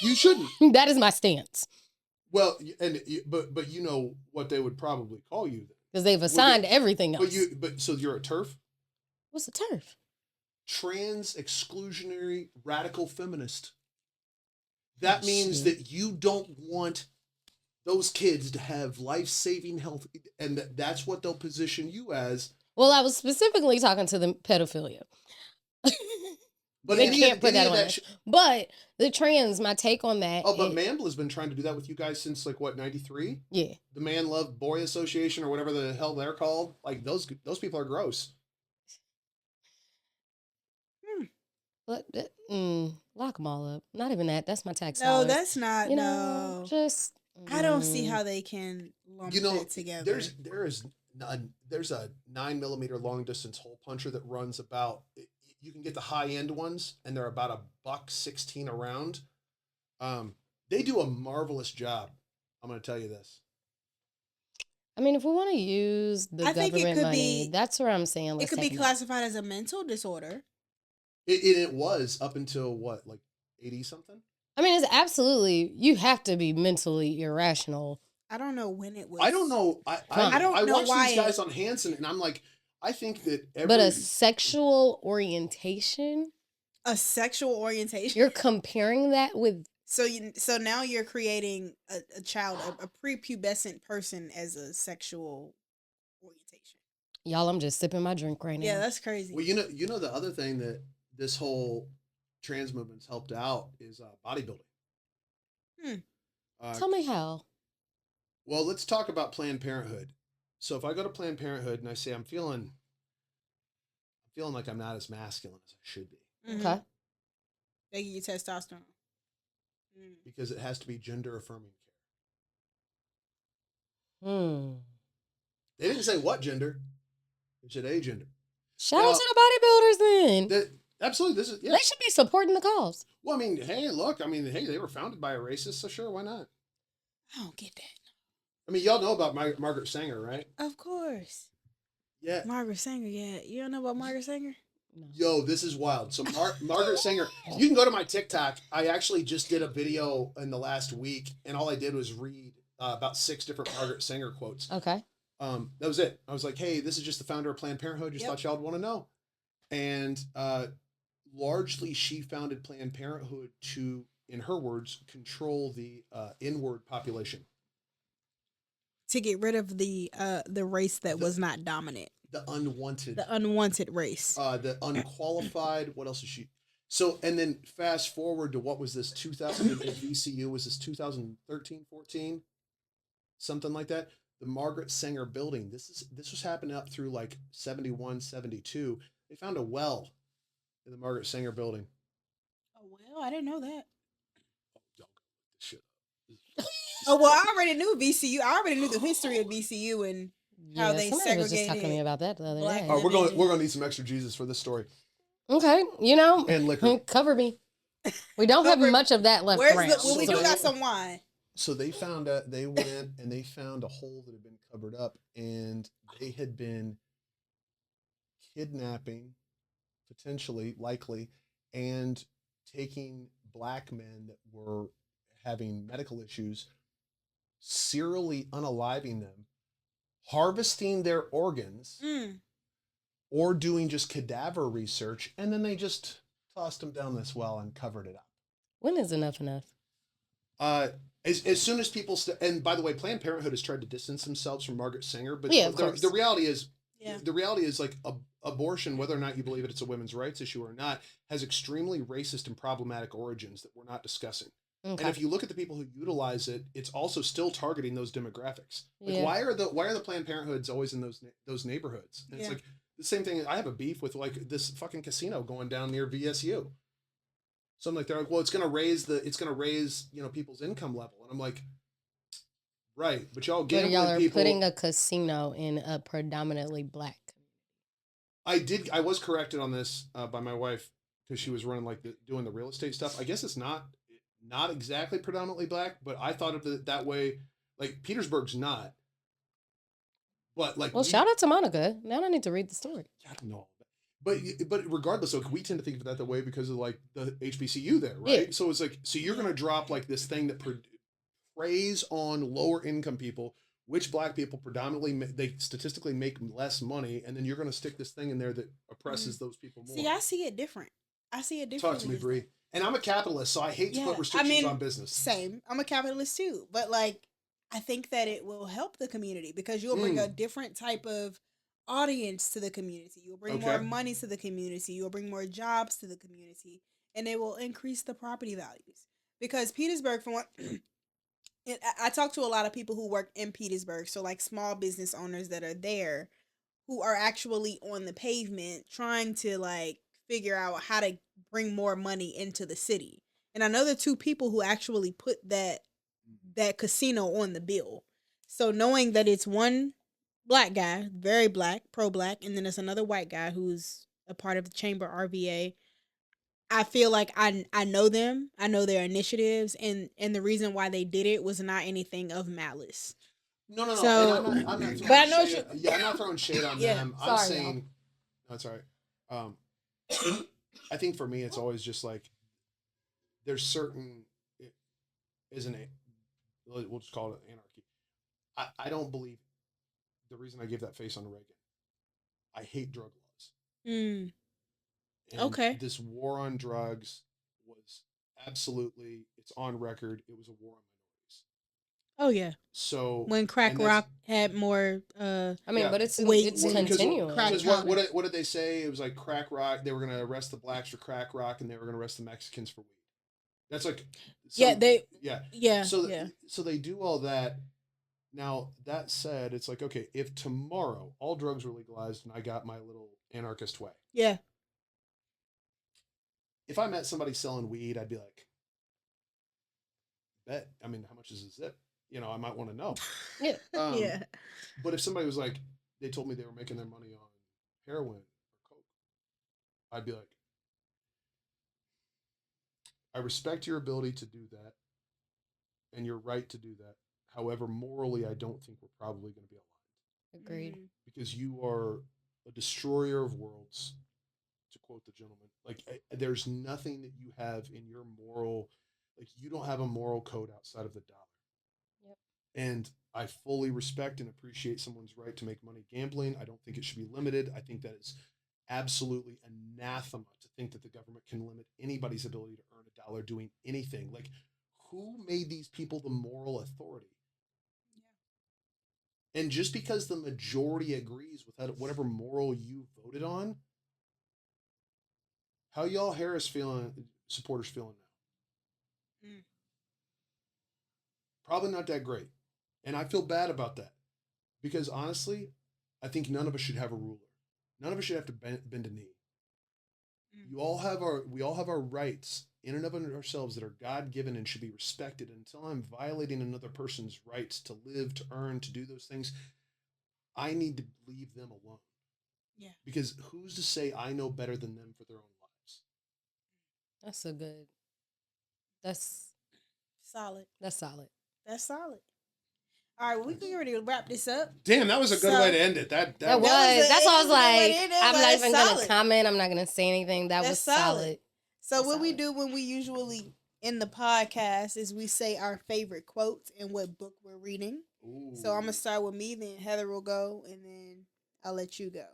You shouldn't. That is my stance. Well, but you know what they would probably call you then. Because they've assigned everything else. But so you're a TERF? What's a TERF? Trans exclusionary radical feminist. That means that you don't want those kids to have life-saving health, and that's what they'll position you as. Well, I was specifically talking to the pedophilia. But they can't put that on it. But the trans, my take on that. Oh, but Mamble has been trying to do that with you guys since like what, 93? Yeah. The Man Love Boy Association or whatever the hell they're called. Like those people are gross. But lock them all up. Not even that. That's my tax. No, dollars. that's not. You know, No, just I don't see how they can lump it together. There's a 9mm long distance hole puncher that runs about. You can get the high end ones, and they're about $1.16 a round. They do a marvelous job. I'm going to tell you this. I mean, if we want to use the government money, that's where I'm saying it could be classified as a mental disorder. It was up until what, like 80 something? I mean, it's absolutely, you have to be mentally irrational. I don't know when it was. I don't know. I don't know watched why these guys on Hanson, and I'm like, I think that But a sexual orientation? A sexual orientation? You're comparing that with... So now you're creating a child, a prepubescent person as a sexual orientation. Y'all, I'm just sipping my drink right now. Yeah, that's crazy. Well, you know the other thing that this whole trans movement's helped out is bodybuilding. Tell me how. Well, let's talk about Planned Parenthood. So if I go to Planned Parenthood and I say I'm feeling like I'm not as masculine as I should be. Mm-hmm. Okay. They give you testosterone. Because it has to be gender affirming care. They didn't say what gender. They said a gender. Shout out to the bodybuilders then. Absolutely. This is, yeah. They should be supporting the cause. Well, I mean, hey, look, they were founded by a racist, so sure, why not? I don't get that. I mean, y'all know about Margaret Sanger, right? Of course. Yeah. Margaret Sanger, yeah. You don't know about Margaret Sanger? No. Yo, this is wild. So Margaret Sanger, you can go to my TikTok. I actually just did a video in the last week, and all I did was read about 6 different Margaret Sanger quotes. Okay. That was it. I was like, hey, this is just the founder of Planned Parenthood. Just thought y'all would want to know. And largely, she founded Planned Parenthood to, in her words, control the inward population. To get rid of the race that was not dominant. The unwanted. The unwanted race. The unqualified. What else is she? So, and then fast forward to what was this 2000 at VCU? Was this 2013, 14? Something like that. The Margaret Sanger building. This was happening up through like 71, 72. They found a well in the Margaret Sanger building. Oh, well, I didn't know that. Shit. Oh, well, I already knew VCU. I already knew the history of VCU and how they somebody was just segregated. talking to me about that the other day. Oh, we're gonna need some extra Jesus for this story. Okay, And liquor. Cover me. We don't have much of that left around. Well, we do got some wine. So they found they went and they found a hole that had been covered up, and they had been kidnapping, potentially, likely, and taking black men that were having medical issues, serially unaliving them, harvesting their organs, or doing just cadaver research, and then they just tossed them down this well and covered it up. When is enough enough? As soon as people and by the way, Planned Parenthood has tried to distance themselves from Margaret Sanger, but yeah, of course. The reality is Yeah. The reality is like abortion, whether or not you believe it's a women's rights issue or not, has extremely racist and problematic origins that we're not discussing. Okay. And if you look at the people who utilize it, it's also still targeting those demographics. Like Yeah. why are the Planned Parenthoods always in those neighborhoods? And it's Yeah. like the same thing. I have a beef with like this fucking casino going down near VSU. So I'm like, they're like, well, it's gonna raise people's income level, and I'm like, right, but y'all But gambling y'all are people. putting a casino in a predominantly black community. I was corrected on this by my wife because she was running like doing the real estate stuff. I guess it's not exactly predominantly black, but I thought of it that way. Like Petersburg's not, but like Well, shout out to Monica. Now I need to read the story. I don't know, but regardless, so we tend to think of that way because of like the HBCU there, right? Yeah. So it's like you're gonna drop like this thing that preys on lower income people, which black people predominantly they statistically make less money, and then you're gonna stick this thing in there that oppresses those people more. See, I see it different. I see it different. Talk to me, Bree. And I'm a capitalist, so I hate to put restrictions on business. Same. I'm a capitalist too, but like I think that it will help the community because you'll bring a different type of audience to the community. You'll bring more money to the community. You'll bring more jobs to the community, and it will increase the property values. Because Petersburg, from what I talk to a lot of people who work in Petersburg, so like small business owners that are there, who are actually on the pavement trying to like figure out how to bring more money into the city. And I know the two people who actually put that casino on the bill. So knowing that it's one black guy, very black, pro-black, and then there's another white guy who's a part of the chamber RVA, I feel like I know them. I know their initiatives, and the reason why they did it was not anything of malice. No. So, I'm not throwing but I know shade. I'm not throwing shade on them. I'm sorry, saying, no, it's all right. I think for me, it's always just like there's certain, isn't it? We'll just call it anarchy. I don't believe the reason I gave that face on Reagan. I hate drug laws. And okay. This war on drugs was absolutely, it's on record. It was a war on minorities. Oh yeah. So when crack rock had more, I mean, but it's continuing. continuing. What did they say? It was like crack rock. They were going to arrest the blacks for crack rock, and they were going to arrest the Mexicans for weed. That's like so they do all that. Now that said, it's like, okay, if tomorrow all drugs were legalized and I got my little anarchist way, if I met somebody selling weed, I'd be like, bet. I mean, how much is a zip? You know, I might want to know. Yeah. But if somebody was like, they told me they were making their money on heroin or coke, I'd be like, I respect your ability to do that and your right to do that. However, morally, I don't think we're probably going to be aligned. Agreed. Because you are a destroyer of worlds, to quote the gentleman. Like, there's nothing that you have in your moral, like, you don't have a moral code outside of the dollar. Yep. And I fully respect and appreciate someone's right to make money gambling. I don't think it should be limited. I think that is absolutely anathema to think that the government can limit anybody's ability to earn a dollar doing anything. Like, who made these people the moral authority? Yeah. And just because the majority agrees with whatever moral you voted on, how y'all Harris supporters feeling now? Probably not that great. And I feel bad about that. Because honestly, I think none of us should have a ruler. None of us should have to bend a knee. We all have our rights in and of ourselves that are God-given and should be respected. Until I'm violating another person's rights to live, to earn, to do those things, I need to leave them alone. Yeah. Because who's to say I know better than them for their own lives? That's solid. That's solid. That's solid. All right, well, we can get ready to wrap this up. Damn, that was a good way to end it. That was. That's why I was like, I'm not even going to comment. I'm not going to say anything. That was solid. So what we do when we usually end the podcast is we say our favorite quotes and what book we're reading. Ooh. So I'm going to start with me, then Heather will go, and then I'll let you go.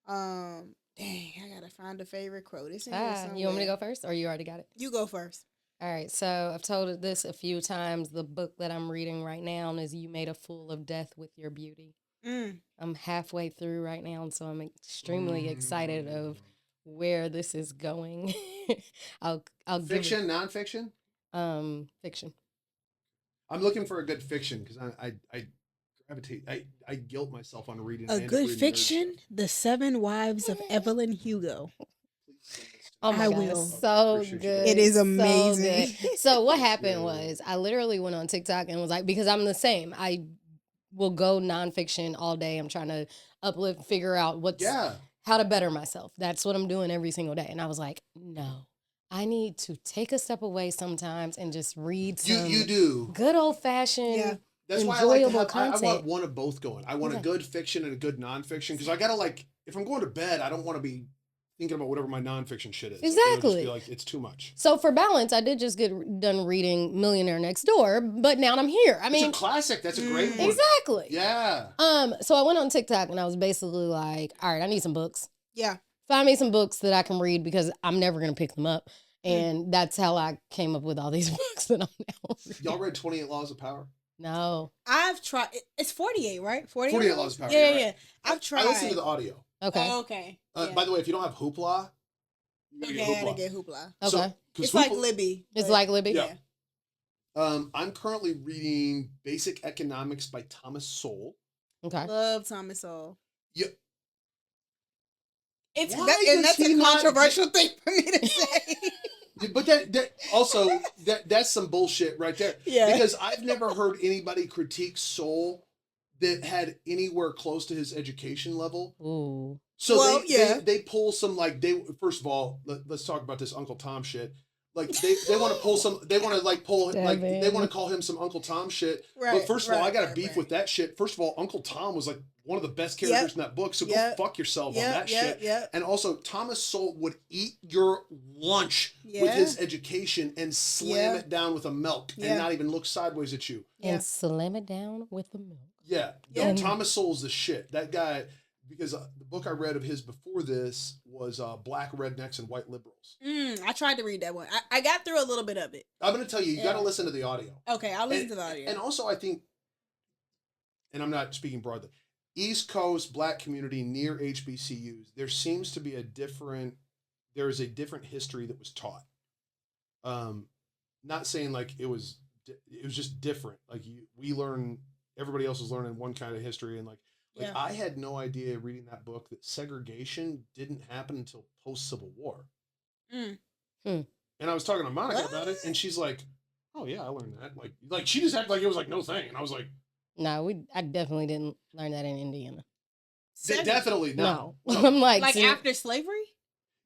Dang, I got to find a favorite quote. It's in here somewhere. You want me to go first, or you already got it? You go first. All right, so I've told this a few times. The book that I'm reading right now is You Made a Fool of Death with Your Beauty. I'm halfway through right now, and so I'm extremely excited of where this is going. I'll Fiction, nonfiction. Fiction. I'm looking for a good fiction because I gravitate. I guilt myself on reading. I A end up good reading nerd fiction, stuff. The 7 Wives of Evelyn Hugo. Please send this to Oh me. my I God, will. it's so Appreciate you good. guys. It is So amazing. good. So what happened Yeah. was I literally went on TikTok and was like, because I'm the same. I will go nonfiction all day. I'm trying to uplift, figure out how to better myself. That's what I'm doing every single day. And I was like, no, I need to take a step away sometimes and just read some You do. good old fashioned. Yeah. That's why I like to enjoyable have. I want content. one of both going. I want a Okay. good fiction and a good nonfiction because I gotta if I'm going to bed, I don't want to be thinking about whatever my nonfiction shit is. It'll Exactly. just be like it's too much. So for balance, I did just get done reading Millionaire Next Door, but now I'm here. I mean, it's a classic. That's a great one. exactly. Yeah. So I went on TikTok and I was basically like, all right, I need some books. Yeah. Find me some books that I can read because I'm never gonna pick them up. And that's how I came up with all these books that I'm now reading. Y'all read 28 Laws of Power? No. I've tried. It's 48, right? 48 Laws of Power. Yeah, you're yeah. right. I've tried. I listened to the audio. Okay. Oh, okay. Yeah. By the way, if you don't have Hoopla, you gotta Okay, get I Hoopla. gotta get Hoopla. Okay. So, 'cause It's like Hoopla- Libby. It's but- like Libby. Yeah. I'm currently reading Basic Economics by Thomas Sowell. Okay. Love Thomas Sowell. Yeah. It's Why that, and does that's he a not controversial thing for me to say. But that also that's some bullshit right there. Yeah. Because I've never heard anybody critique Sowell that had anywhere close to his education level. Ooh. So Well, yeah. they pull some first of all, let's talk about this Uncle Tom shit. Like they want to pull some they want to pull like they Devin. want to call him some Uncle Tom shit. Right, But first of all, I right, got a right, beef right. with that shit. First of all, Uncle Tom was like one of the best characters in that book. So Yep. go fuck yourself on that shit. Yep. And also, Thomas Sowell would eat your lunch with Yeah. his education and slam Yeah. it down with a milk Yeah. and not even look sideways at you. Yeah. And slam it down with the milk. Yeah. Yeah. No, Thomas Sowell's the shit. That guy, because the book I read of his before this was Black Rednecks and White Liberals. I tried to read that one. I got through a little bit of it. I'm going to tell you, you got to Yeah. listen to the audio. Okay, I'll listen And- to the audio. And also, I think, and I'm not speaking broadly, East Coast Black community near HBCUs, there seems to be a different history that was taught. Not saying like it was just different. Like we learn, everybody else is learning one kind of history, and like Yeah. I had no idea reading that book that segregation didn't happen until post Civil War. Mm. And I was talking to Monica What? about it, and she's like, "Oh yeah, I learned that." Like she just acted like it was like no thing, and I was like, No, I definitely didn't learn that in Indiana. "Definitely not." No. I'm like, Like see, after slavery?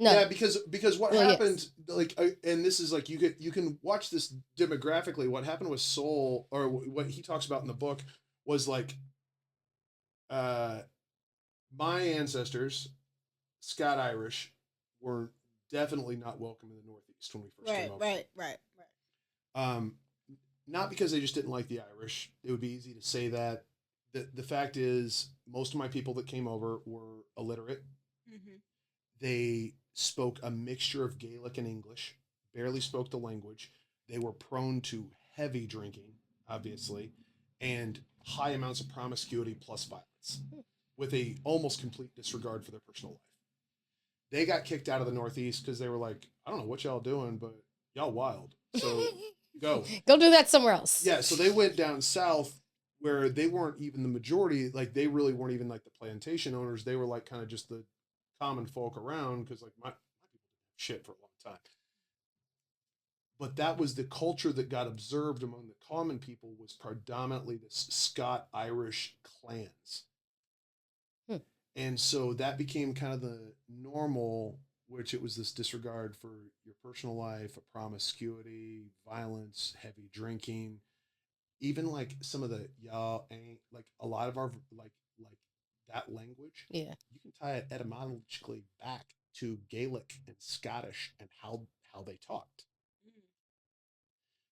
no. Yeah, because what Well, yes. happened, and this is like you can watch this demographically. What happened with Soul, or what he talks about in the book, was like, my ancestors, Scott Irish, were definitely not welcome in the Northeast when we first came over. Right. Not because they just didn't like the Irish. It would be easy to say that. The fact is, most of my people that came over were illiterate. Mm-hmm. They spoke a mixture of Gaelic and English, barely spoke the language. They were prone to heavy drinking, obviously, and high amounts of promiscuity plus violence, with a almost complete disregard for their personal life. They got kicked out of the Northeast because they were like, I don't know what y'all doing, but y'all wild. So go. Go do that somewhere else. Yeah, so they went down south where they weren't even the majority. Like they really weren't even like the plantation owners. They were like kind of just the common folk around because like my people did shit for a long time. But that was the culture that got observed among the common people was predominantly the Scott Irish clans. And so that became kind of the normal, which it was this disregard for your personal life, a promiscuity, violence, heavy drinking, even like some of the y'all ain't like a lot of our like that language. Yeah. You can tie it etymologically back to Gaelic and Scottish and how they talked.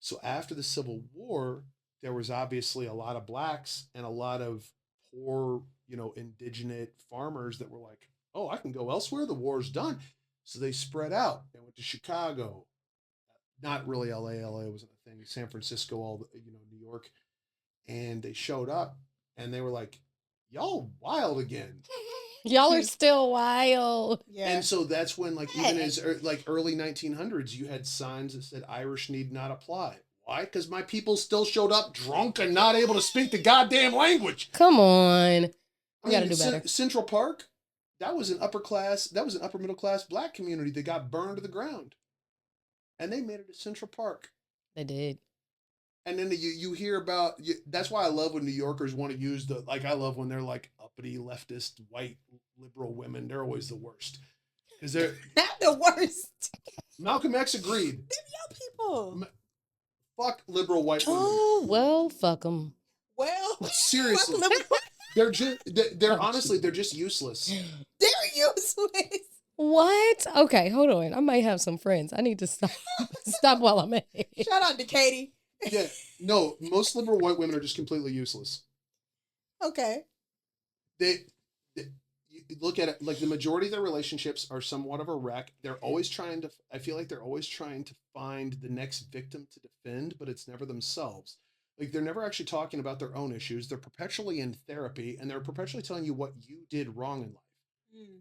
So after the Civil War, there was obviously a lot of blacks and a lot of poor, indigenous farmers that were like, oh, I can go elsewhere. The war's done. So they spread out. They went to Chicago, not really LA. LA wasn't a thing. San Francisco, New York. And they showed up and they were like, y'all wild again. Y'all are still wild. Yeah. And so that's when, like, even as like early 1900s, you had signs that said Irish need not apply. Why? Because my people still showed up drunk and not able to speak the goddamn language. Come on. I We gotta mean, do better. Central Park, that was an upper middle class black community that got burned to the ground. And they made it to Central Park. They did. And then you hear about, that's why I love when New Yorkers want to use I love when they're like uppity, leftist, white, liberal women. They're always the worst. Because they're, Not the worst. Malcolm X agreed. Them young people. Fuck liberal white women. Oh, well, fuck them. Well, Seriously. They're honestly, they're just useless. they're useless. What? Okay, hold on. I might have some friends. I need to stop while I'm at it. Shout out to Katie. Yeah. No, most liberal white women are just completely useless. Okay. You look at it, like the majority of their relationships are somewhat of a wreck. I feel like they're always trying to find the next victim to defend, but it's never themselves. Like they're never actually talking about their own issues. They're perpetually in therapy and they're perpetually telling you what you did wrong in life.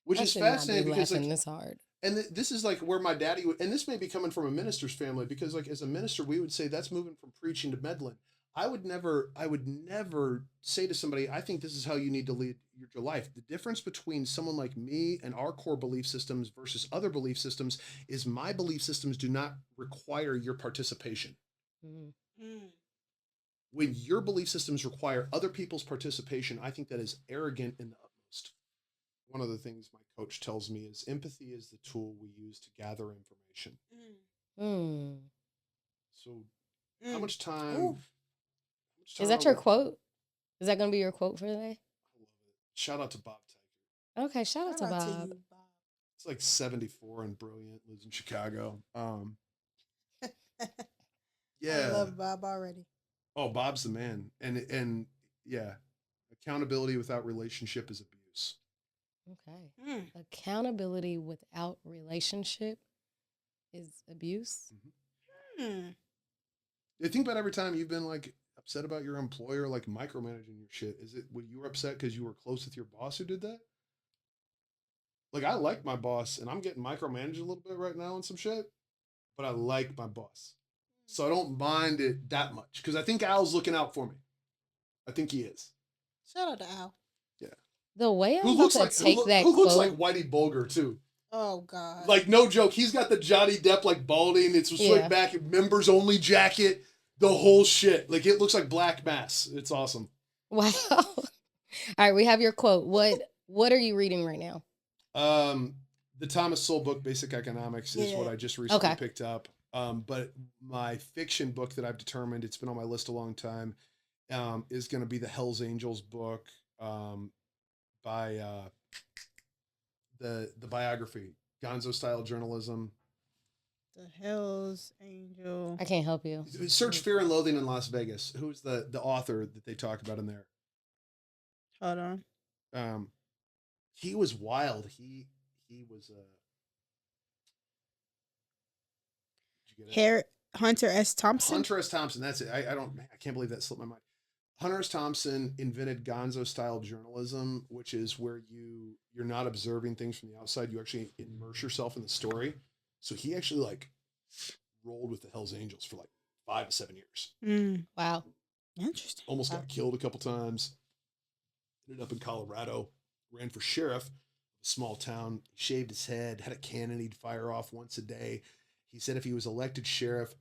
Which I is should not be fascinating because laughing this hard. and this is like where my daddy would, and this may be coming from a minister's family because like as a minister we would say that's moving from preaching to meddling. I would never say to somebody, I think this is how you need to lead your life. The difference between someone like me and our core belief systems versus other belief systems is my belief systems do not require your participation. When your belief systems require other people's participation, I think that is arrogant in the utmost. One of the things my coach tells me is empathy is the tool we use to gather information. So how much time... Is that your quote? Is that going to be your quote for today? I love it. Shout out to Bob Tiger. Okay, shout out to Bob. You, It's like 74 and brilliant, lives in Chicago. Yeah. I love Bob already. Oh, Bob's the man. And yeah, accountability without relationship is abuse. Okay. Accountability without relationship is abuse. You think about every time you've been like upset about your employer, like micromanaging your shit. Is it when you were upset because you were close with your boss who did that? Like I like my boss and I'm getting micromanaged a little bit right now on some shit, but I like my boss. So I don't mind it that much because I think Al's looking out for me. I think he is. Shout out to Al. Yeah. The way I'm Who about looks to like take that who looks quote, like Whitey Bulger too? Oh God. Like no joke, he's got the Johnny Depp like balding. It's slick back, members only jacket, the whole shit. Like it looks like Black Mass. It's awesome. wow. All right, we have your quote. What are you reading right now? The Thomas Sowell book, Basic Economics, is what I just recently picked up. But my fiction book that I've determined, it's been on my list a long time, is going to be the Hell's Angels book by the biography, Gonzo Style Journalism. The Hell's Angel. I can't help you. Search Fear and Loathing in Las Vegas. Who's the author that they talk about in there? Hold on. He was wild. He was Hunter S. Thompson. Hunter S. Thompson. That's it. I can't believe that slipped my mind. Hunter S. Thompson invented Gonzo style journalism, which is where you're not observing things from the outside. You actually immerse yourself in the story. So he actually like rolled with the Hells Angels for like 5 to 7 years. Wow. Interesting. Almost got killed a couple times. Ended up in Colorado. Ran for sheriff. A small town. He shaved his head. Had a cannon he'd fire off once a day. He said if he was elected sheriff,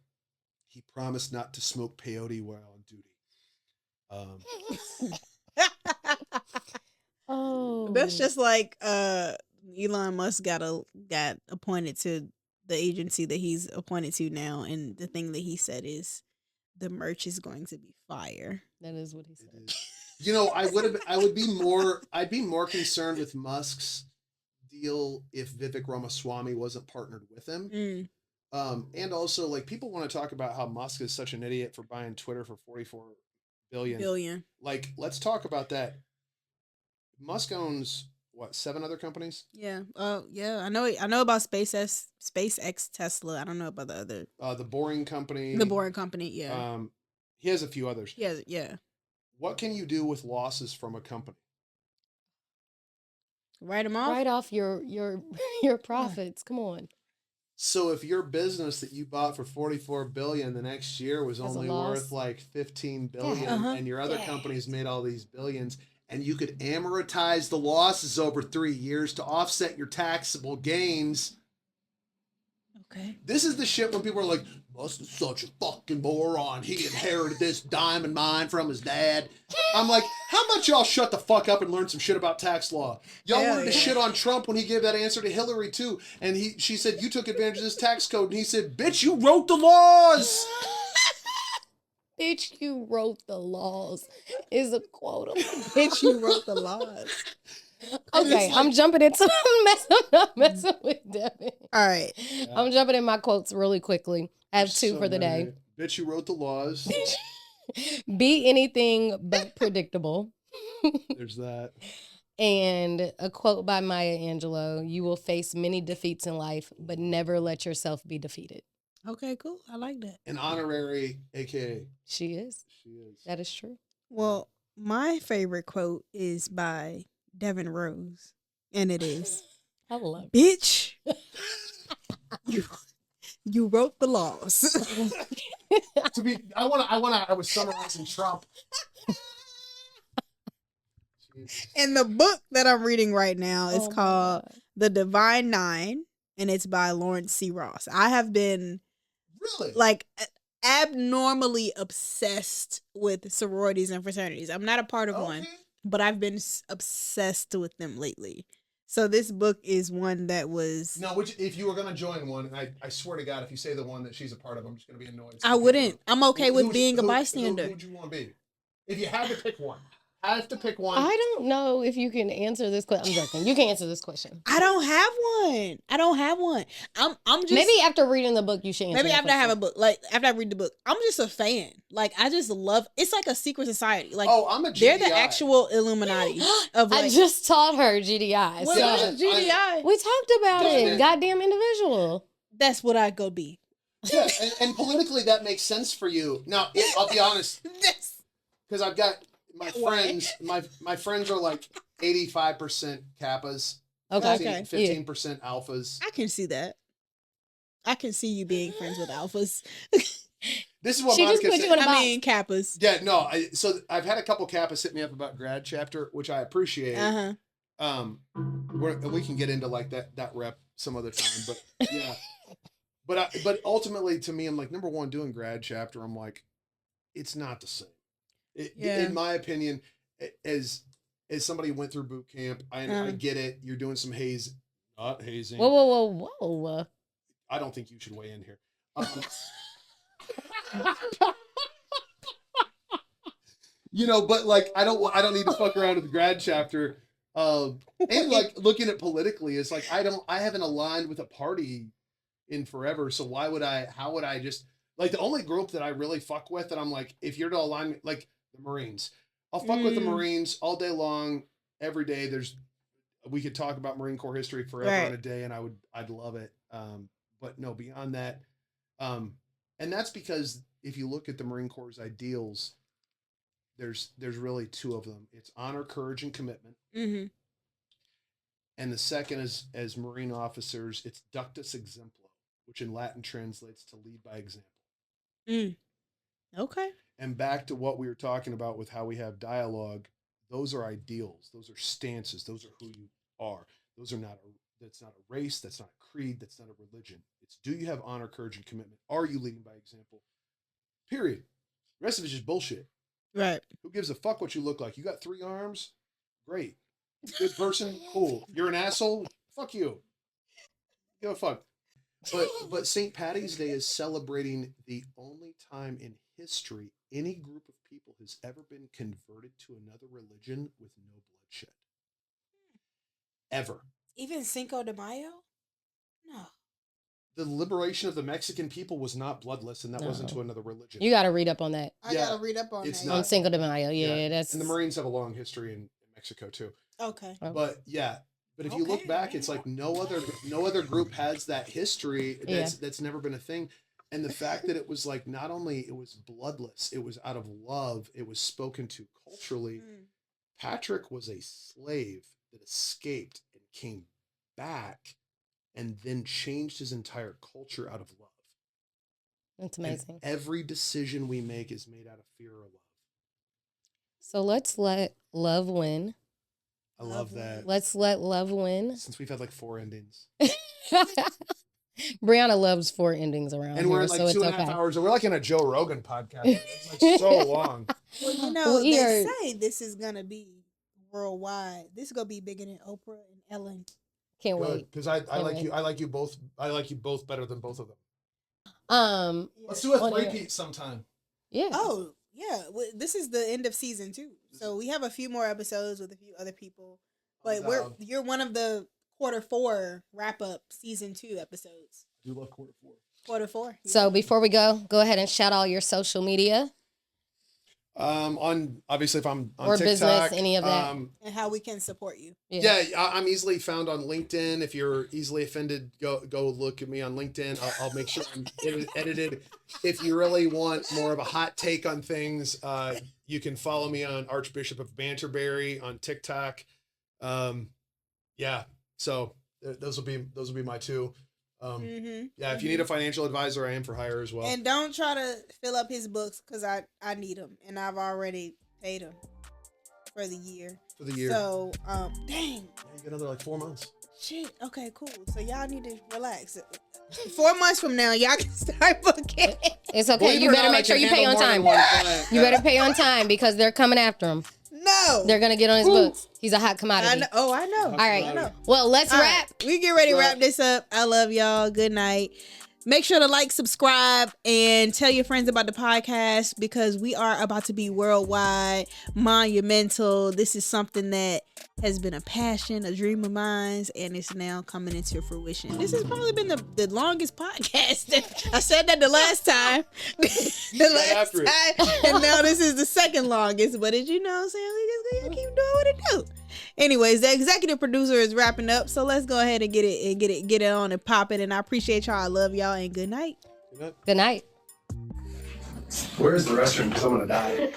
he promised not to smoke peyote while on duty. Oh, That's just like Elon Musk got appointed to the agency that he's appointed to now, and the thing that he said is the merch is going to be fire. That is what he said. You know, I'd be more concerned with Musk's deal if Vivek Ramaswamy wasn't partnered with him. And also, like, people want to talk about how Musk is such an idiot for buying Twitter for $44 billion. Like, let's talk about that. Musk owns what, 7 other companies? Yeah. Yeah. I know about SpaceX, Tesla. I don't know about the other. The Boring Company. The Boring Company. Yeah. He has a few others. Yeah. What can you do with losses from a company? Write them off. Write off your profits. Come on. So if your business that you bought for 44 billion the next year was Has a only loss? worth like 15 billion, Yeah. Uh-huh. and your other Yeah. companies made all these billions, and you could amortize the losses over 3 years to offset your taxable gains. Okay. This is the shit when people are like, Buston's such a fucking moron. He inherited this diamond mine from his dad. I'm like, how about y'all shut the fuck up and learn some shit about tax law? Y'all Hell wanted to yeah. shit on Trump when he gave that answer to Hillary too. And she said, you took advantage of this tax code. And he said, bitch, you wrote the laws. Bitch, you wrote the laws is a quote. Bitch, you wrote the laws. Okay, It's I'm like- jumping into I'm not messing with Devin. All right. I'm jumping in my quotes really quickly. I have two So for the day. many. Bitch, you wrote the laws. Be anything but predictable. There's that. And a quote by Maya Angelou: "You will face many defeats in life, but never let yourself be defeated." Okay, cool. I like that. An honorary, AKA. She is. She is. That is true. Well, my favorite quote is by Devin Rose, and it is, I love it. "Bitch, you wrote the laws." I was summarizing Trump. And the book that I'm reading right now is Oh my called God. The Divine Nine, and it's by Lawrence C. Ross. I have been Really? like abnormally obsessed with sororities and fraternities. I'm not a part of one, but I've been obsessed with them lately. So this book is one that was. No, if you were going to join one, and I swear to God, if you say the one that she's a part of, I'm just going to be annoyed. I wouldn't. I'm okay with being a bystander. Who would you want to be? If you had to pick one. Have to pick one. I don't know if you can answer this question. I'm joking. You can answer this question. I don't have one. I'm just Maybe after reading the book, you should answer. maybe that after I have a question. book, like after I read the book. I'm just a fan. Like I just love. It's like a secret society. Like I'm a GDI. they're the actual Illuminati of I like. just taught her GDI. What so- is GDI? we talked about Doesn't it. it- Goddamn individual. That's what I go be. Yeah, and politically that makes sense for you. Now, I'll be honest, That's because I've got my Why? friends. My friends are like 85% Kappas, Okay. 15% alphas. I can see that. I can see you being friends with alphas. This is what She just Monica put said. you in a I box. mean Kappas. Yeah, no. So I've had a couple Kappas hit me up about grad chapter, which I appreciate. We can get into like that rep some other time, but yeah. But ultimately, to me, I'm like, number one, doing grad chapter, I'm like, it's not the same. Yeah. In my opinion, as somebody who went through boot camp, I get it. You're doing some not hazing. Whoa. I don't think you should weigh in here. But like, I don't need to fuck around with the grad chapter. And like looking at politically, it's like I haven't aligned with a party in forever. So how would I just like the only group that I really fuck with that I'm like, if you're to align like the Marines, I'll fuck with the Marines all day long, every day. We could talk about Marine Corps history forever on a day, and I'd love it. But no, beyond that, and that's because if you look at the Marine Corps' ideals, there's really two of them. It's honor, courage, and commitment. Mm-hmm. And the second is, as Marine officers, it's ductus exemplo, which in Latin translates to lead by example. Okay. And back to what we were talking about with how we have dialogue, those are ideals. Those are stances. Those are who you are. That's not a race. That's not a creed. That's not a religion. It's, do you have honor, courage, and commitment? Are you leading by example? Period. The rest of it's just bullshit. Right. Who gives a fuck what you look like? You got 3 arms? Great. Good person? Cool. You're an asshole? Fuck you. Give a fuck. But St. Patty's Day is celebrating the only time in history any group of people has ever been converted to another religion with no bloodshed. Ever. Even Cinco de Mayo? No. The liberation of the Mexican people was not bloodless, and that wasn't to another religion. You got to read up on that. I Yeah, gotta read up on it's that. not- On Cinco de Mayo. Yeah, that's. And the Marines have a long history in Mexico too. Okay. Oh. But yeah, but if you look Okay. back, it's like no other group has that history. That's never been a thing. And the fact that it was like, not only it was bloodless, it was out of love, it was spoken to culturally. Patrick was a slave that escaped and came back and then changed his entire culture out of love. That's amazing. And every decision we make is made out of fear or love. So let's let love win. I love that. Let's let love win. Since we've had like 4 endings. Brianna loves 4 endings around And we're here, in like so 2.5 it's okay. hours. We're like in a Joe Rogan podcast. It's like so long. Well, you know, We they are- say this is gonna be worldwide. This is gonna be bigger than Oprah and Ellen. Can't Good. wait. Because I like wait. you. I like you both. I like you both better than both of them. Let's Yeah. do a On air. three-peat sometime. Yeah. Oh, yeah. This is the end of season 2. So we have a few more episodes with a few other people. But you're one of the quarter 4 wrap up season 2 episodes. I do love quarter 4. Quarter 4. So before we go ahead and shout all your social media On obviously if I'm on or TikTok, business, any of that. And how we can support you. Yeah, I'm easily found on LinkedIn. If you're easily offended, go look at me on LinkedIn. I'll make sure I'm edited. If you really want more of a hot take on things, you can follow me on Archbishop of Banterbury on TikTok. Yeah, so those will be my 2. Yeah, if you need a financial advisor, I am for hire as well. And don't try to fill up his books because I need them. And I've already paid him for the year. For the year. So, dang. Yeah, you got another like 4 months. Shit. Okay, cool. So y'all need to relax. 4 months from now, y'all can start booking. It's okay. Believe it You or better not, I make sure can you pay on handle more time. than one client. You better pay on time because they're coming after him. No. They're gonna get on his books. He's a hot commodity. I know. Oh, I know. All right. I know. Well, let's All wrap. right, we get ready to wrap this up. I love y'all. Good night. Make sure to like, subscribe, and tell your friends about the podcast because we are about to be worldwide, monumental. This is something that has been a passion, a dream of mine, and it's now coming into fruition. This has probably been the longest podcast. I said that the last time. after it. And now this is the second longest. But as you know what I'm saying, we just gonna keep doing what it do. Anyways, the executive producer is wrapping up, so let's go ahead and get it on and pop it. And I appreciate y'all. I love y'all, and good night. Good night. Where's the restroom? Because I'm gonna die.